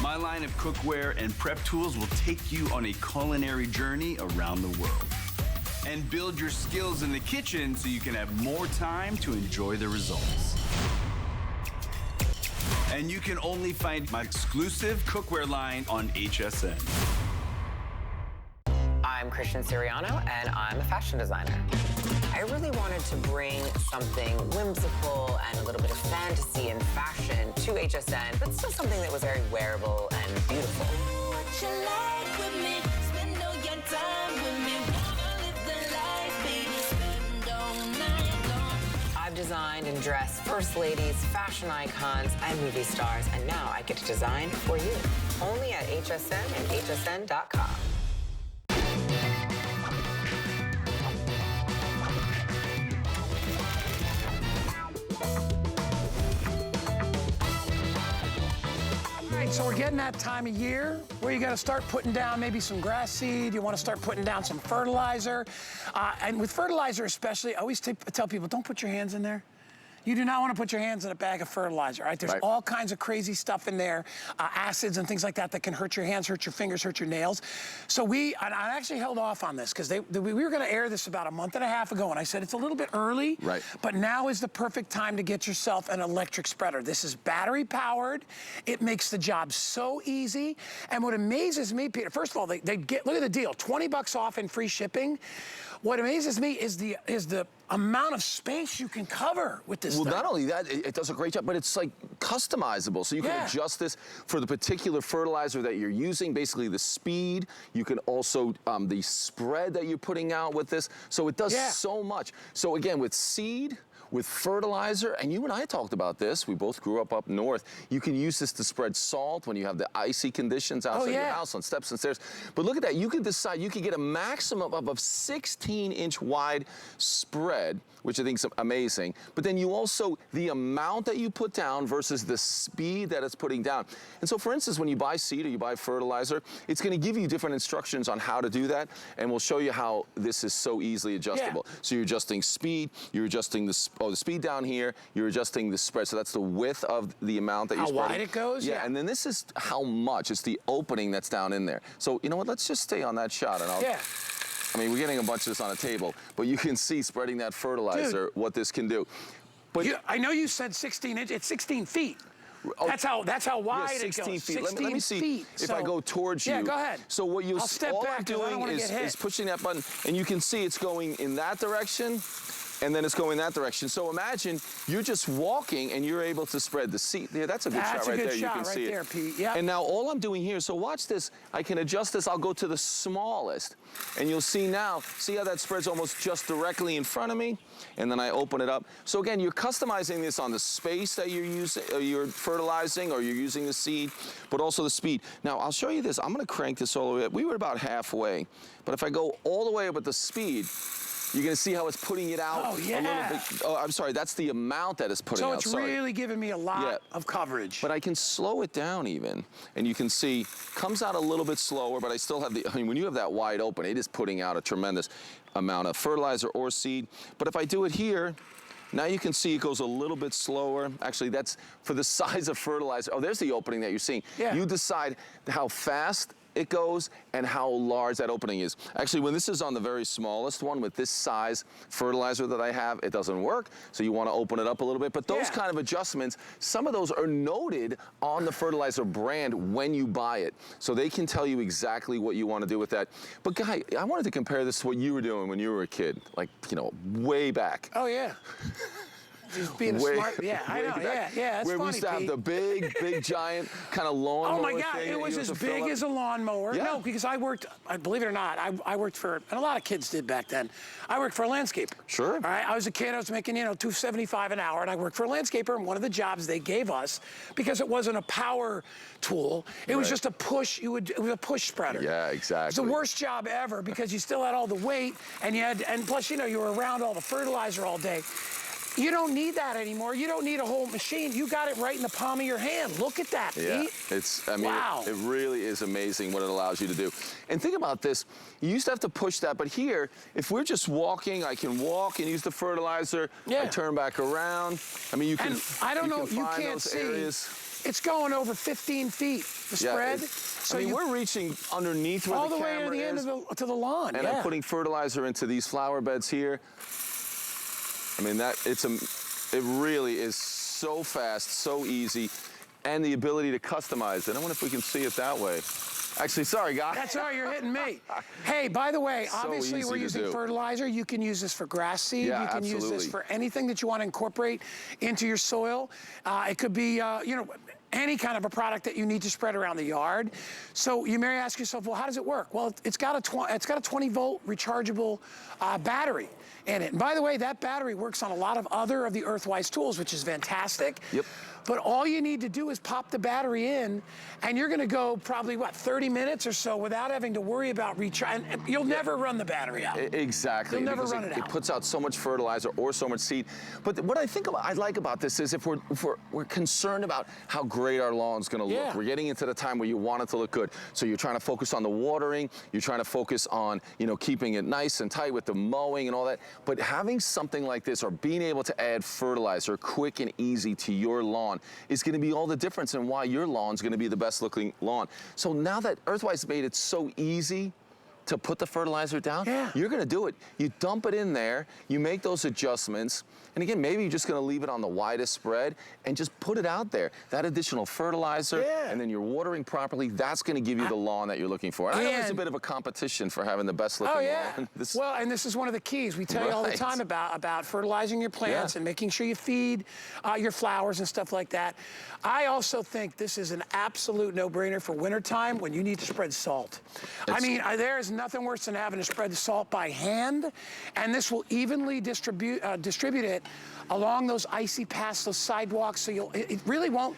My line of cookware and prep tools will take you on a culinary journey around the world and build your skills in the kitchen so you can have more time to enjoy the results. And you can only find my exclusive cookware line on HSN. I'm Christian Siriano, and I'm a fashion designer. I really wanted to bring something whimsical and a little bit of fantasy and fashion to HSN, but still something that was very wearable and beautiful. I've designed and dressed first ladies, fashion icons, and movie stars, and now I get to design for you. Only at HSN and hsn.com. So we're getting that time of year where you got to start putting down maybe some grass seed. You want to start putting down some fertilizer. And with fertilizer especially, I always tell people, don't put your hands in there. You do not want to put your hands in a bag of fertilizer, right? There's all kinds of crazy stuff in there, acids and things like that that can hurt your hands, hurt your fingers, hurt your nails. So I actually held off on this because we were going to air this about a month and a half ago, and I said it's a little bit early, but now is the perfect time to get yourself an electric spreader. This is battery powered. It makes the job so easy. And what amazes me, Peter, first of all, look at the deal, $20 off and free shipping. What amazes me is the amount of space you can cover with this thing. Not only that, it does a great job, but it's like customizable. So you can adjust this for the particular fertilizer that you're using, basically the speed. You can also, the spread that you're putting out with this. So it does so much. So again, with seed, with fertilizer, and you and I talked about this, we both grew up north, you can use this to spread salt when you have the icy conditions outside your house, on steps and stairs. But look at that, you can decide, you can get a maximum of a 16-inch wide spread, which I think is amazing. But then you also, the amount that you put down versus the speed that it's putting down. And so for instance, when you buy seed or you buy fertilizer, it's gonna give you different instructions on how to do that, and we'll show you how this is so easily adjustable. So you're adjusting speed, you're adjusting the speed down here, you're adjusting the spread. So that's the width of the amount that you're spreading. How wide it goes? Yeah, and then this is how much. It's the opening that's down in there. So you know what, let's just stay on that shot and I'll... I mean, we're getting a bunch of this on a table, but you can see spreading that fertilizer, what this can do. But I know you said 16 inches, it's 16 feet. That's how wide it goes. 16 feet. Let me see if I go towards you. Yeah, go ahead. So what you'll all I'm doing is pushing that button, and you can see it's going in that direction, and then it's going that direction. So imagine you're just walking and you're able to spread the seed. Yeah, that's a good shot right there. You can see it. Pete. Yeah. And now all I'm doing here, so watch this. I can adjust this. I'll go to the smallest. And you'll see now, see how that spreads almost just directly in front of me? And then I open it up. So again, you're customizing this on the space that you're using, you're fertilizing, or you're using the seed, but also the speed. Now, I'll show you this. I'm gonna crank this all the way up. We were about halfway. But if I go all the way up at the speed, you're gonna see how it's putting it out a little bit. Oh, I'm sorry, that's the amount that it's putting out. So it's really giving me a lot of coverage. But I can slow it down even, and you can see, comes out a little bit slower, but I still have I mean, when you have that wide open, it is putting out a tremendous amount of fertilizer or seed. But if I do it here, now you can see it goes a little bit slower. Actually, that's for the size of fertilizer. Oh, there's the opening that you're seeing. You decide how fast it goes and how large that opening is. Actually, when this is on the very smallest one with this size fertilizer that I have, it doesn't work. So you want to open it up a little bit. But those kind of adjustments, some of those are noted on the fertilizer brand when you buy it. So they can tell you exactly what you want to do with that. But Guy, I wanted to compare this to what you were doing when you were a kid, like, you know, way back. Oh, yeah. Just being a smart, yeah, I know, yeah, that's where funny, we used to have Pete. the big, giant kind of lawnmower. Oh my God, thing it that was you as have to fill big up. as a lawnmower. Yeah. No, because I worked, believe it or not, I worked for, and a lot of kids did back then, I worked for a landscaper. Sure. All right, I was a kid, I was making, $2.75 an hour, and I worked for a landscaper, and one of the jobs they gave us, because it wasn't a power tool, it was just a push, it was a push spreader. Yeah, exactly. It's the worst job ever, because you still had all the weight, and plus, you were around all the fertilizer all day. You don't need that anymore. You don't need a whole machine. You got it right in the palm of your hand. Look at that, Yeah, Pete. wow. It really is amazing what it allows you to do. And think about this. You used to have to push that, but here, if we're just walking, I can walk and use the fertilizer. Yeah. I turn back around. I mean, you can. And I don't know, you find can't those see. areas. It's going over 15 feet, the spread. So we're reaching underneath where all the the way camera to the end is, to the lawn. and I'm putting fertilizer into these flower beds here. I mean, it really is so fast, so easy, and the ability to customize it. I wonder if we can see it that way. Actually, sorry, guys. That's all right, you're hitting me. Hey, by the way, obviously we're using fertilizer. You can use this for grass seed. Yeah, you can use this absolutely. for anything that you want to incorporate into your soil. It could be, any kind of a product that you need to spread around the yard. So you may ask yourself, well, how does it work? Well, it's got a 20-volt rechargeable battery in it. And by the way, that battery works on a lot of other of the Earthwise tools, which is fantastic. Yep. But all you need to do is pop the battery in, and you're going to go probably, 30 minutes or so without having to worry about recharge. And you'll never run the battery out. Exactly. You'll never because run it out. It puts out so much fertilizer or so much seed. But what I like about this is if we're concerned about how great our lawn's going to look. Yeah. We're getting into the time where you want it to look good. So you're trying to focus on the watering. You're trying to focus on, keeping it nice and tight with the mowing and all that. But having something like this or being able to add fertilizer quick and easy to your lawn is going to be all the difference in why your lawn's going to be the best looking lawn. So now that Earthwise made it so easy to put the fertilizer down, you're going to do it. You dump it in there, you make those adjustments, and again, maybe you're just going to leave it on the widest spread and just put it out there. That additional fertilizer, and then you're watering properly, that's going to give you the lawn that you're looking for. I know there's a bit of a competition for having the best looking lawn. Well, and this is one of the keys. We tell you all the time about fertilizing your plants and making sure you feed your flowers and stuff like that. I also think this is an absolute no-brainer for wintertime when you need to spread salt. I mean, there is nothing worse than having to spread the salt by hand, and this will evenly distribute it along those icy paths, those sidewalks, so it really won't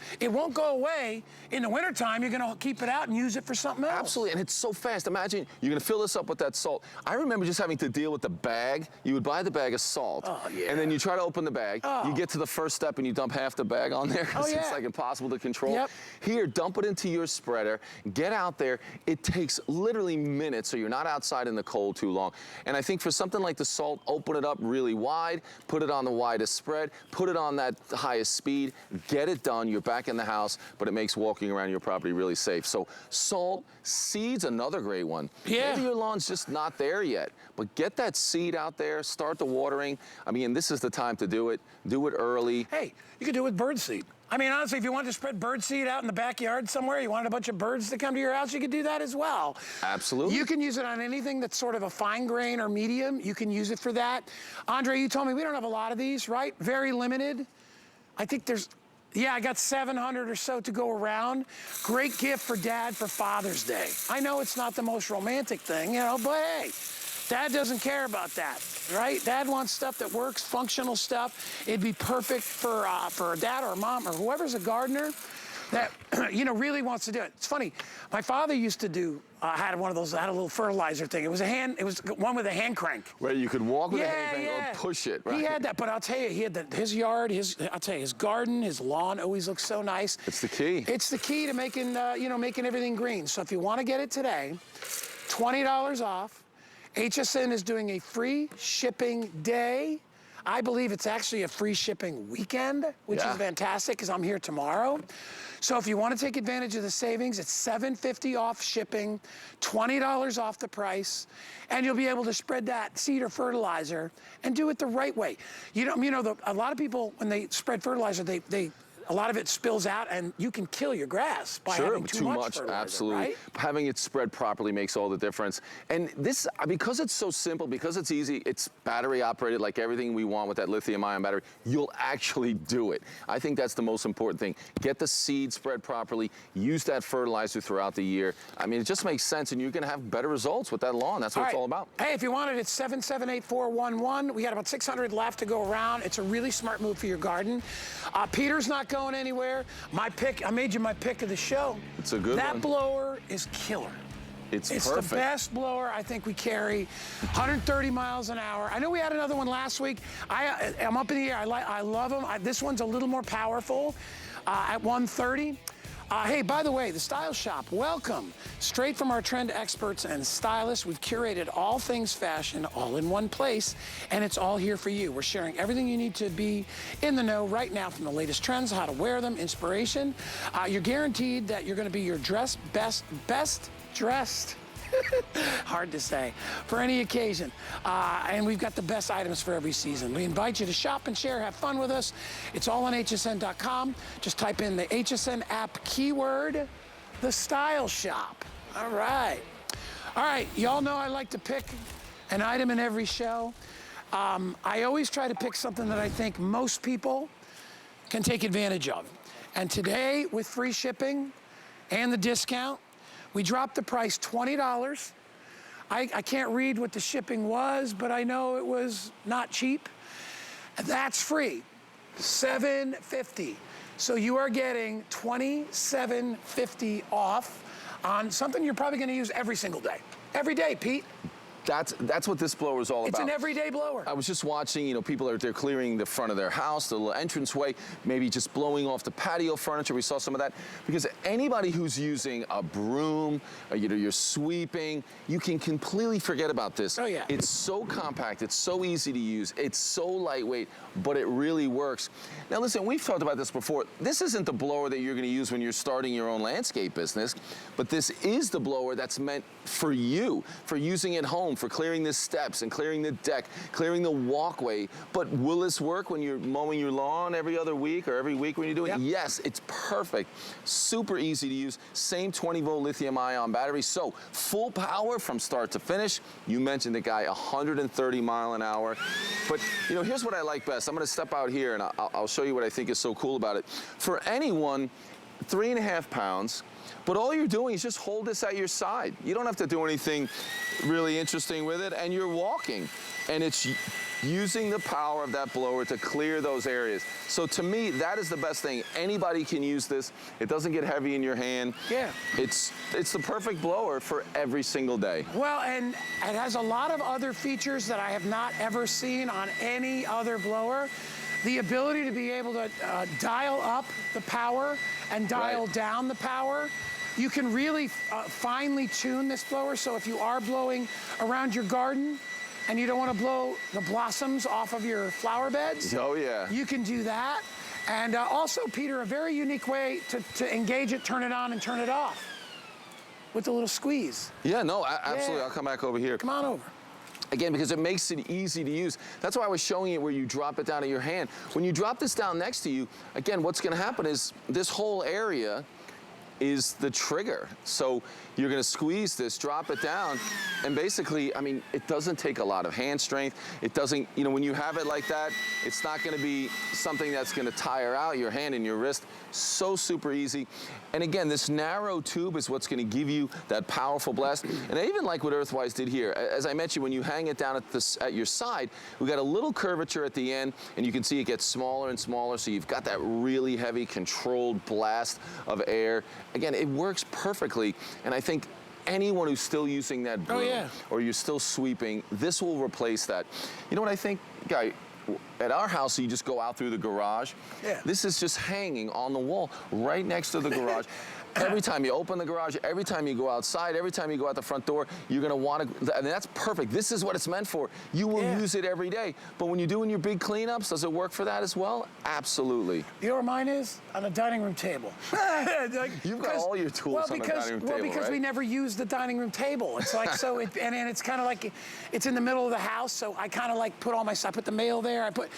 go away in the wintertime. You're gonna keep it out and use it for something else. Absolutely, and it's so fast. Imagine you're gonna fill this up with that salt. I remember just having to deal with the bag. You would buy the bag of salt, and then you try to open the bag. You get to the first step and you dump half the bag on there because it's like impossible to control. Here, dump it into your spreader, get out there. It takes literally minutes, so you're not outside in the cold too long. And I think for something like the salt, open it up really wide, put it on the widest spread, put it on that highest speed, get it done. You're back in the house, but it makes walking around your property really safe. So salt, seeds, another great one. Maybe your lawn's just not there yet, but get that seed out there, start the watering. I mean, this is the time to do it. Do it early. Hey, you could do it with birdseed. I mean, honestly, if you wanted to spread birdseed out in the backyard somewhere, you wanted a bunch of birds to come to your house, you could do that as well. Absolutely. You can use it on anything that's sort of a fine grain or medium. You can use it for that. Andre, you told me we don't have a lot of these, right? Very limited. I think there's, I got 700 or so to go around. Great gift for Dad for Father's Day. I know it's not the most romantic thing, but hey, Dad doesn't care about that, right? Dad wants stuff that works, functional stuff. It'd be perfect for Dad or Mom or whoever's a gardener that really wants to do it. It's funny. My father used to do had one of those. Had a little fertilizer thing. It was one with a hand crank. Where you could walk with a hand crank or push it. Right? He had that, but I'll tell you, he had his yard. His garden, his lawn always looks so nice. It's the key. It's the key to making making everything green. So if you want to get it today, $20 off. HSN is doing a free shipping day. I believe it's actually a free shipping weekend, which is fantastic because I'm here tomorrow. So if you want to take advantage of the savings, it's $7.50 off shipping, $20 off the price, and you'll be able to spread that seed or fertilizer and do it the right way. A lot of people, when they spread fertilizer, a lot of it spills out, and you can kill your grass by having too much fertilizer, absolutely. right? Having it spread properly makes all the difference. And this, because it's so simple, because it's easy, it's battery operated like everything we want with that lithium-ion battery, you'll actually do it. I think that's the most important thing. Get the seed spread properly, use that fertilizer throughout the year. I mean, it just makes sense, and you're gonna have better results with that lawn. That's what it's all about. Hey, if you want it, it's 778-411. We got about 600 left to go around. It's a really smart move for your garden. Peter's not going anywhere. My pick, I made you my pick of the show. It's a good one. That blower is killer. It's the perfect. best blower I think we carry, 130 miles an hour. I know we had another one last week. I'm up in the air. I love them. This one's a little more powerful at 130. Hey, by the way, the Style Shop, welcome. Straight from our trend experts and stylists, we've curated all things fashion all in one place, and it's all here for you. We're sharing everything you need to be in the know right now, from the latest trends, how to wear them, inspiration. You're guaranteed that you're gonna be your best dressed. Hard to say, for any occasion. And we've got the best items for every season. We invite you to shop and share, have fun with us. It's all on hsn.com. Just type in the HSN app keyword, the Style Shop. All right. All right, y'all know I like to pick an item in every show. I always try to pick something that I think most people can take advantage of. And today, with free shipping and the discount, we dropped the price $20. I can't read what the shipping was, but I know it was not cheap. And that's free, $7.50. So you are getting $27.50 off on something you're probably gonna use every single day. Every day, Pete. That's what this blower is all about. It's an everyday blower. I was just watching, you know, people are they're clearing the front of their house, the little entranceway, maybe just blowing off the patio furniture. We saw some of that. Because anybody who's using a broom, you know, you're sweeping, you can completely forget about this. Oh, yeah. It's so compact, it's so easy to use, it's so lightweight, but it really works. Now listen, we've talked about this before. This isn't the blower that you're gonna use when you're starting your own landscape business, but this is the blower that's meant for you, for using at home, for clearing the steps and clearing the deck, clearing the walkway. But will this work when you're mowing your lawn every other week or every week when you do it? Yep. Yes, it's perfect. Super easy to use. Same 20-volt lithium-ion battery. So full power from start to finish. You mentioned the guy, 130 mile an hour. But you know, here's what I like best. I'm gonna step out here and I'll show you what I think is so cool about it. For anyone, 3.5 pounds, but all you're doing is just hold this at your side. You don't have to do anything really interesting with it, and you're walking. And it's using the power of that blower to clear those areas. So to me, that is the best thing. Anybody can use this. It doesn't get heavy in your hand. Yeah. It's the perfect blower for every single day. Well, and it has a lot of other features that I have not ever seen on any other blower. The ability to be able to dial up the power and dial down the power. You can really finely tune this blower, so if you are blowing around your garden and you don't want to blow the blossoms off of your flower beds, oh yeah, you can do that. And also, Peter, a very unique way to engage it, turn it on and turn it off with a little squeeze. Yeah, no, absolutely. Yeah. I'll come back over here. Come on over. Again, because it makes it easy to use. That's why I was showing it where you drop it down in your hand. When you drop this down next to you, again, what's gonna happen is this whole area is the trigger. So you're gonna squeeze this, drop it down, and basically, I mean, it doesn't take a lot of hand strength. It doesn't, you know, when you have it like that, it's not gonna be something that's gonna tire out your hand and your wrist. So super easy. And again, this narrow tube is what's gonna give you that powerful blast. And I even like what Earthwise did here. As I mentioned, when you hang it down at your side, we got a little curvature at the end, and you can see it gets smaller and smaller, so you've got that really heavy controlled blast of air. Again, it works perfectly, and I think anyone who's still using that broom, or you're still sweeping, this will replace that. You know what I think, Guy? At our house, you just go out through the garage. Yeah. This is just hanging on the wall right next to the garage. Every time you open the garage, every time you go outside, every time you go out the front door, you're gonna wanna, and that's perfect. This is what it's meant for. You will use it every day. But when you're doing your big cleanups, does it work for that as well? Absolutely. You know where mine is? On a dining room table. You've got all your tools on the dining room table, because right? we never use the dining room table. It's like, so, and it's kind of like, it's in the middle of the house, so I kind of like put all my, I put the mail there, I put,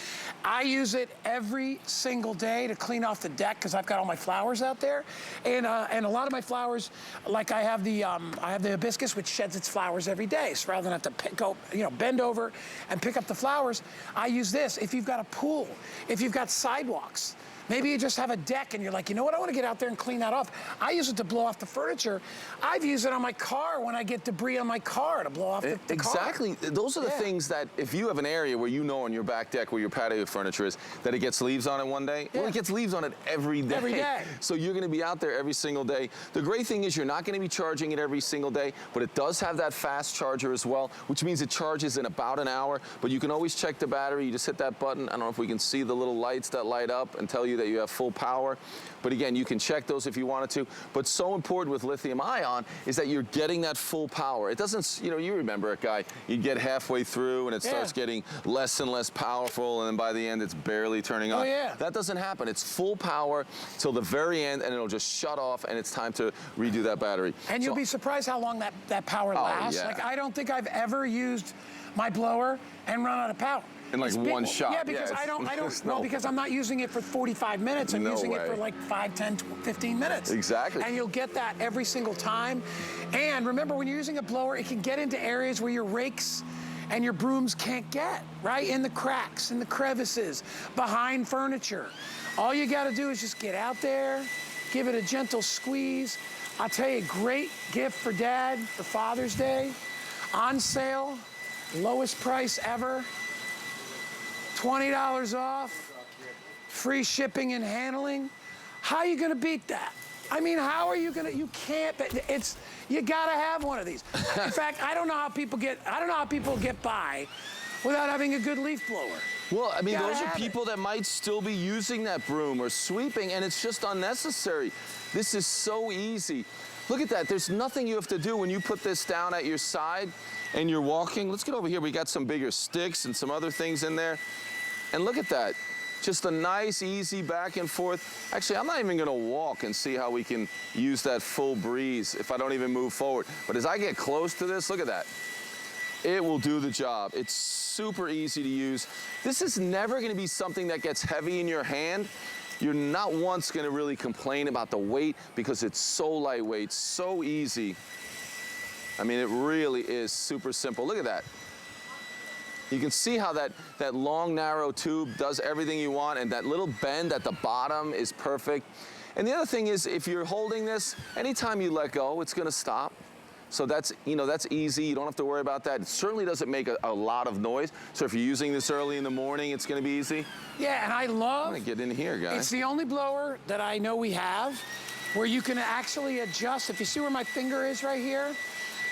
I use it every single day to clean off the deck because I've got all my flowers out there, and a lot of my flowers, like I have the hibiscus, which sheds its flowers every day. So rather than have to bend over and pick up the flowers, I use this. If you've got a pool, if you've got sidewalks, maybe you just have a deck and you're like, you know what, I want to get out there and clean that off. I use it to blow off the furniture. I've used it on my car when I get debris on my car to blow off the car. Exactly. Those are the things that if you have an area where you know on your back deck where your patio furniture is that it gets leaves on it one day, well, it gets leaves on it every day. Every day. So you're going to be out there every single day. The great thing is you're not going to be charging it every single day, but it does have that fast charger as well, which means it charges in about an hour, but you can always check the battery. You just hit that button. I don't know if we can see the little lights that light up and tell you that you have full power. But again, you can check those if you wanted to. But so important with lithium ion is that you're getting that full power. It doesn't, you remember it, Guy, you get halfway through and it starts getting less and less powerful, and then by the end it's barely turning on. That doesn't happen. It's full power till the very end, and it'll just shut off, and it's time to redo that battery. And you'll be surprised how long that power lasts. Like, I don't think I've ever used my blower and run out of power. In like one shot. Yeah, because I don't well, because I'm not using it for 45 minutes. I'm using it for like 5, 10, 15 minutes. Exactly. And you'll get that every single time. And remember, when you're using a blower, it can get into areas where your rakes and your brooms can't get, right? In the cracks, in the crevices, behind furniture. All you got to do is just get out there, give it a gentle squeeze. I'll tell you, great gift for Dad for Father's Day. On sale, lowest price ever. $20 off, free shipping and handling. How are you gonna beat that? I mean, how are you gonna, you can't, you gotta have one of these. In fact, I don't know how people get by without having a good leaf blower. Well, I mean, those are people that might still be using that broom or sweeping, and it's just unnecessary. This is so easy. Look at that, there's nothing you have to do when you put this down at your side and you're walking. Let's get over here, we got some bigger sticks and some other things in there. And look at that, just a nice, easy back and forth. Actually, I'm not even gonna walk and see how we can use that full breeze if I don't even move forward. But as I get close to this, look at that. It will do the job. It's super easy to use. This is never gonna be something that gets heavy in your hand. You're not once gonna really complain about the weight because it's so lightweight, so easy. I mean, it really is super simple. Look at that. You can see how that long, narrow tube does everything you want, and that little bend at the bottom is perfect. And the other thing is, if you're holding this, anytime you let go, it's gonna stop. So that's easy. You don't have to worry about that. It certainly doesn't make a lot of noise. So if you're using this early in the morning, it's gonna be easy. Yeah, and I love... I'm gonna get in here, guys. It's the only blower that I know we have where you can actually adjust. If you see where my finger is right here,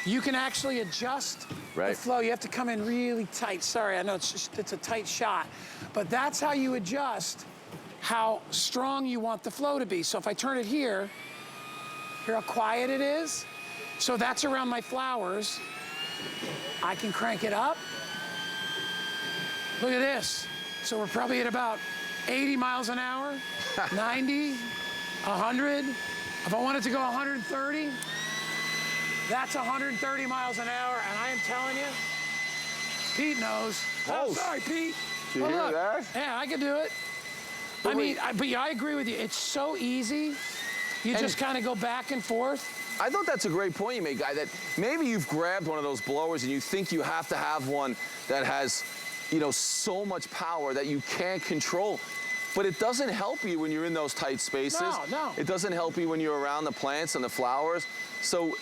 you can actually adjust the flow. You have to come in really tight. Sorry, I know it's a tight shot, but that's how you adjust how strong you want the flow to be. So if I turn it here, hear how quiet it is? So that's around my flowers. I can crank it up. Look at this. So we're probably at about 80 miles an hour, 90, 100. If I wanted to go 130, that's 130 miles an hour, and I am telling you, Pete knows. Oh, sorry, Pete. You hear that? Yeah, I can do it. I mean, I agree with you. It's so easy. You just kind of go back and forth. I thought that's a great point you made, Guy, that maybe you've grabbed one of those blowers and you think you have to have one that has, so much power that you can't control. But it doesn't help you when you're in those tight spaces. No. It doesn't help you when you're around the plants and the flowers. So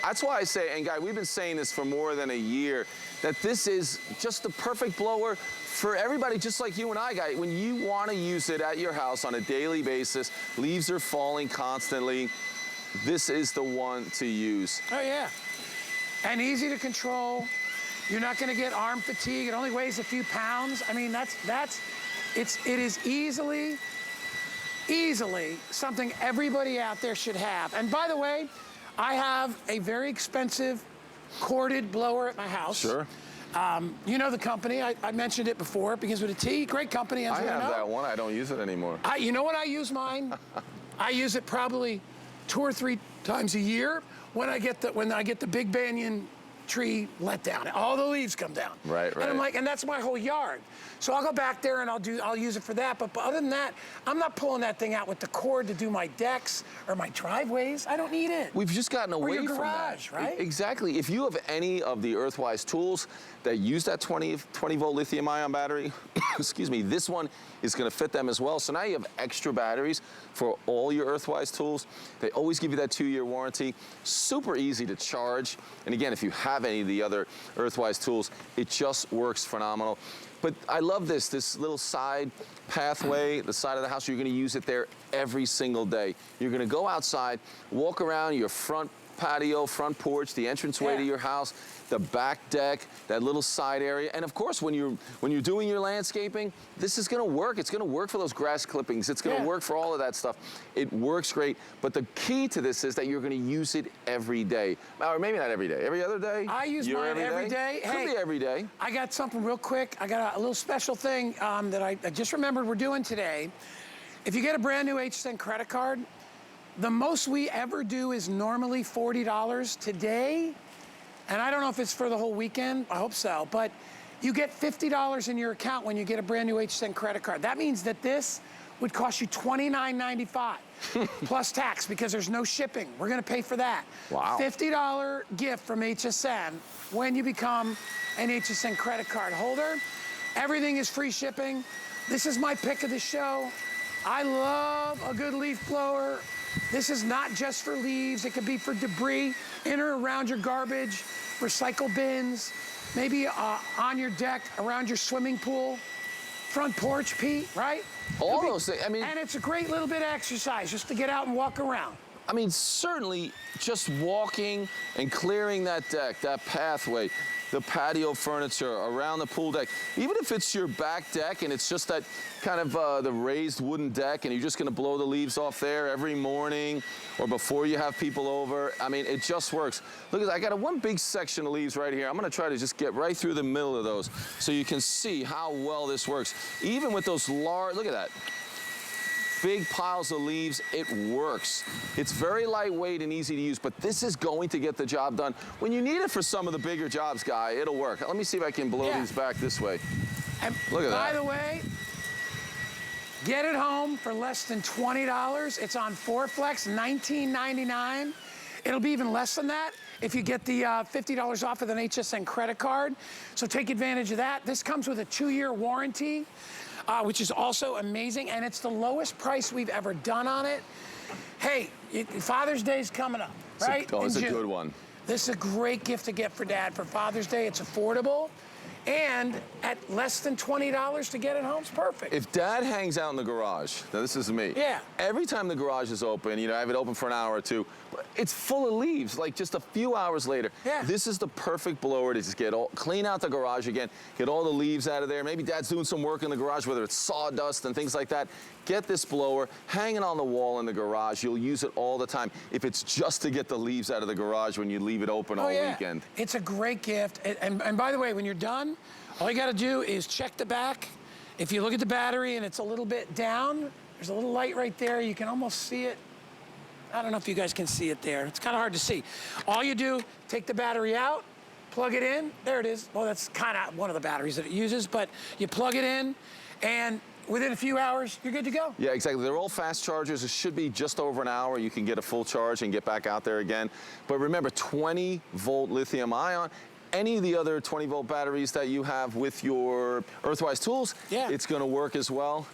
that's why I say, and Guy, we've been saying this for more than a year, that this is just the perfect blower for everybody, just like you and I, Guy. When you want to use it at your house on a daily basis, leaves are falling constantly, this is the one to use. Oh, yeah. And easy to control. You're not going to get arm fatigue. It only weighs a few pounds. I mean, it is easily something everybody out there should have. And by the way, I have a very expensive corded blower at my house. Sure. You know the company. I mentioned it before. It begins with a T. Great company. I have that one. I don't use it anymore. You know when I use mine? I use it probably 2 or 3 times a year when I get the Big Banyan tree let down. All the leaves come down. Right, And I'm like, and that's my whole yard. So I'll go back there and I'll use it for that. But other than that, I'm not pulling that thing out with the cord to do my decks or my driveways. I don't need it. We've just gotten away or your from garage, that. Right? Exactly. If you have any of the Earthwise tools that use that 20 volt lithium ion battery, excuse me, this one is going to fit them as well. So now you have extra batteries for all your Earthwise tools. They always give you that 2-year warranty. Super easy to charge. And again, if you have any of the other Earthwise tools, it just works phenomenal. But I love this little side pathway, the side of the house. You're going to use it there every single day. You're going to go outside, walk around your front patio, front porch, the entranceway to your house, the back deck, that little side area. And of course, when you're doing your landscaping, this is going to work. It's going to work for those grass clippings. It's going to work for all of that stuff. It works great. But the key to this is that you're going to use it every day. Or maybe not every day. Every other day? I use mine every day. Could be every day. I got something real quick. I got a little special thing that I just remembered we're doing today. If you get a brand new HSN credit card, the most we ever do is normally $40 today. And I don't know if it's for the whole weekend. I hope so. But you get $50 in your account when you get a brand new HSN credit card. That means that this would cost you $29.95 plus tax because there's no shipping. We're going to pay for that. Wow. $50 gift from HSN when you become an HSN credit card holder. Everything is free shipping. This is my pick of the show. I love a good leaf blower. This is not just for leaves. It could be for debris in or around your garbage, recycle bins, maybe on your deck, around your swimming pool, front porch, Pete, right? All those things. I mean, and it's a great little bit of exercise just to get out and walk around. I mean, certainly just walking and clearing that deck, that pathway, the patio furniture around the pool deck, even if it's your back deck and it's just that kind of the raised wooden deck and you're just going to blow the leaves off there every morning or before you have people over, I mean, it just works. Look at that. I got one big section of leaves right here. I'm going to try to just get right through the middle of those so you can see how well this works. Even with those large, look at that. Big piles of leaves, it works. It's very lightweight and easy to use, but this is going to get the job done. When you need it for some of the bigger jobs, Guy, it'll work. Let me see if I can blow these back this way. And look at that. By the way, get it home for less than $20. It's on 4Flex, $19.99. It'll be even less than that if you get the $50 off with an HSN credit card. So take advantage of that. This comes with a 2-year warranty. Which is also amazing, and it's the lowest price we've ever done on it. Hey, Father's Day's coming up, right? It's a good one. This is a great gift to get for Dad for Father's Day. It's affordable, and at less than $20 to get it home is perfect. If Dad hangs out in the garage, now this is me. Yeah. Every time the garage is open, I have it open for an hour or two, but it's full of leaves, like just a few hours later. Yeah. This is the perfect blower to just clean out the garage again, get all the leaves out of there. Maybe Dad's doing some work in the garage, whether it's sawdust and things like that. Get this blower, hang it on the wall in the garage. You'll use it all the time. If it's just to get the leaves out of the garage when you leave it open all weekend. It's a great gift. And by the way, when you're done, all you got to do is check the back. If you look at the battery and it's a little bit down, there's a little light right there. You can almost see it. I don't know if you guys can see it there. It's kind of hard to see. All you do, take the battery out, plug it in. There it is. Well, that's kind of one of the batteries that it uses, but you plug it in, and within a few hours, you're good to go. Yeah, exactly. They're all fast chargers. It should be just over an hour. You can get a full charge and get back out there again. But remember, 20-volt lithium ion. Any of the other 20-volt batteries that you have with your Earthwise tools, it's going to work as well.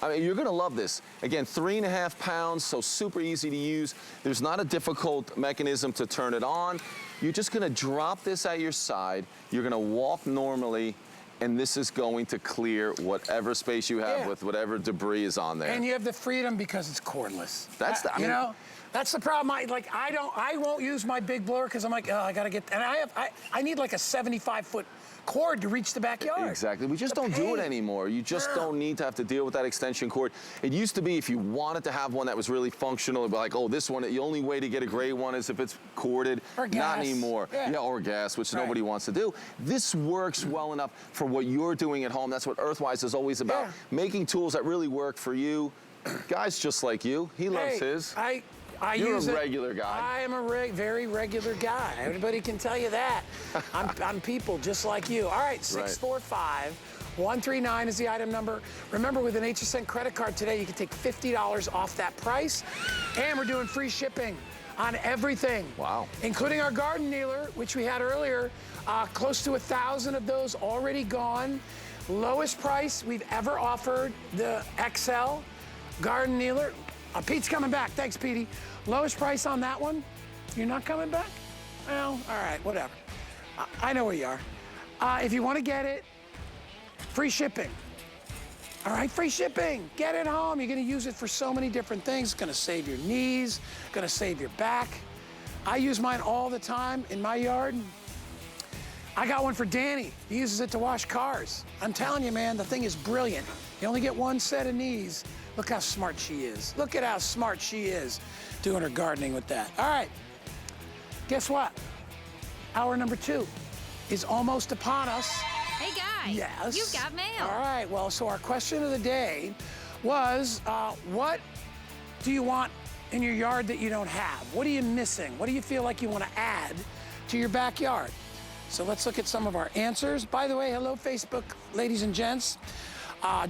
I mean, you're going to love this. Again, 3.5 pounds, so super easy to use. There's not a difficult mechanism to turn it on. You're just going to drop this at your side. You're going to walk normally, and this is going to clear whatever space you have with whatever debris is on there. And you have the freedom because it's cordless. That's the, I mean, that's the problem. I won't use my big blower because I'm like, oh, I got to get, and I need like a 75-foot cord to reach the backyard. Exactly. We just don't do it anymore. You just don't need to have to deal with that extension cord. It used to be if you wanted to have one that was really functional, it'd be like, oh, this one, the only way to get a gray one is if it's corded. Or gas. Not anymore. Yeah, or gas, which nobody wants to do. This works well enough for what you're doing at home. That's what Earthwise is always about. Making tools that really work for you. Guys just like you. He loves his. You're a regular guy. I am a very regular guy. Everybody can tell you that. I'm people just like you. All right, 645-139 is the item number. Remember, with an HSN credit card today, you can take $50 off that price. And we're doing free shipping on everything. Wow. Including our garden kneeler, which we had earlier. Close to 1,000 of those already gone. Lowest price we've ever offered, the XL garden kneeler. Pete's coming back. Thanks, Petey. Lowest price on that one? You're not coming back? Well, all right, whatever. I know where you are. If you want to get it, free shipping. All right, free shipping. Get it home. You're going to use it for so many different things. It's going to save your knees, going to save your back. I use mine all the time in my yard. I got one for Danny. He uses it to wash cars. I'm telling you, man, the thing is brilliant. You only get one set of knees. Look how smart she is. Look at how smart she is doing her gardening with that. All right, guess what? Hour number 2 is almost upon us. Hey, guy. Yes. You've got mail. All right, well, so our question of the day was, what do you want in your yard that you don't have? What are you missing? What do you feel like you want to add to your backyard? So let's look at some of our answers. By the way, hello, Facebook, ladies and gents.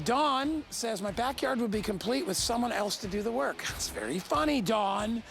Dawn says, my backyard would be complete with someone else to do the work. That's very funny, Dawn.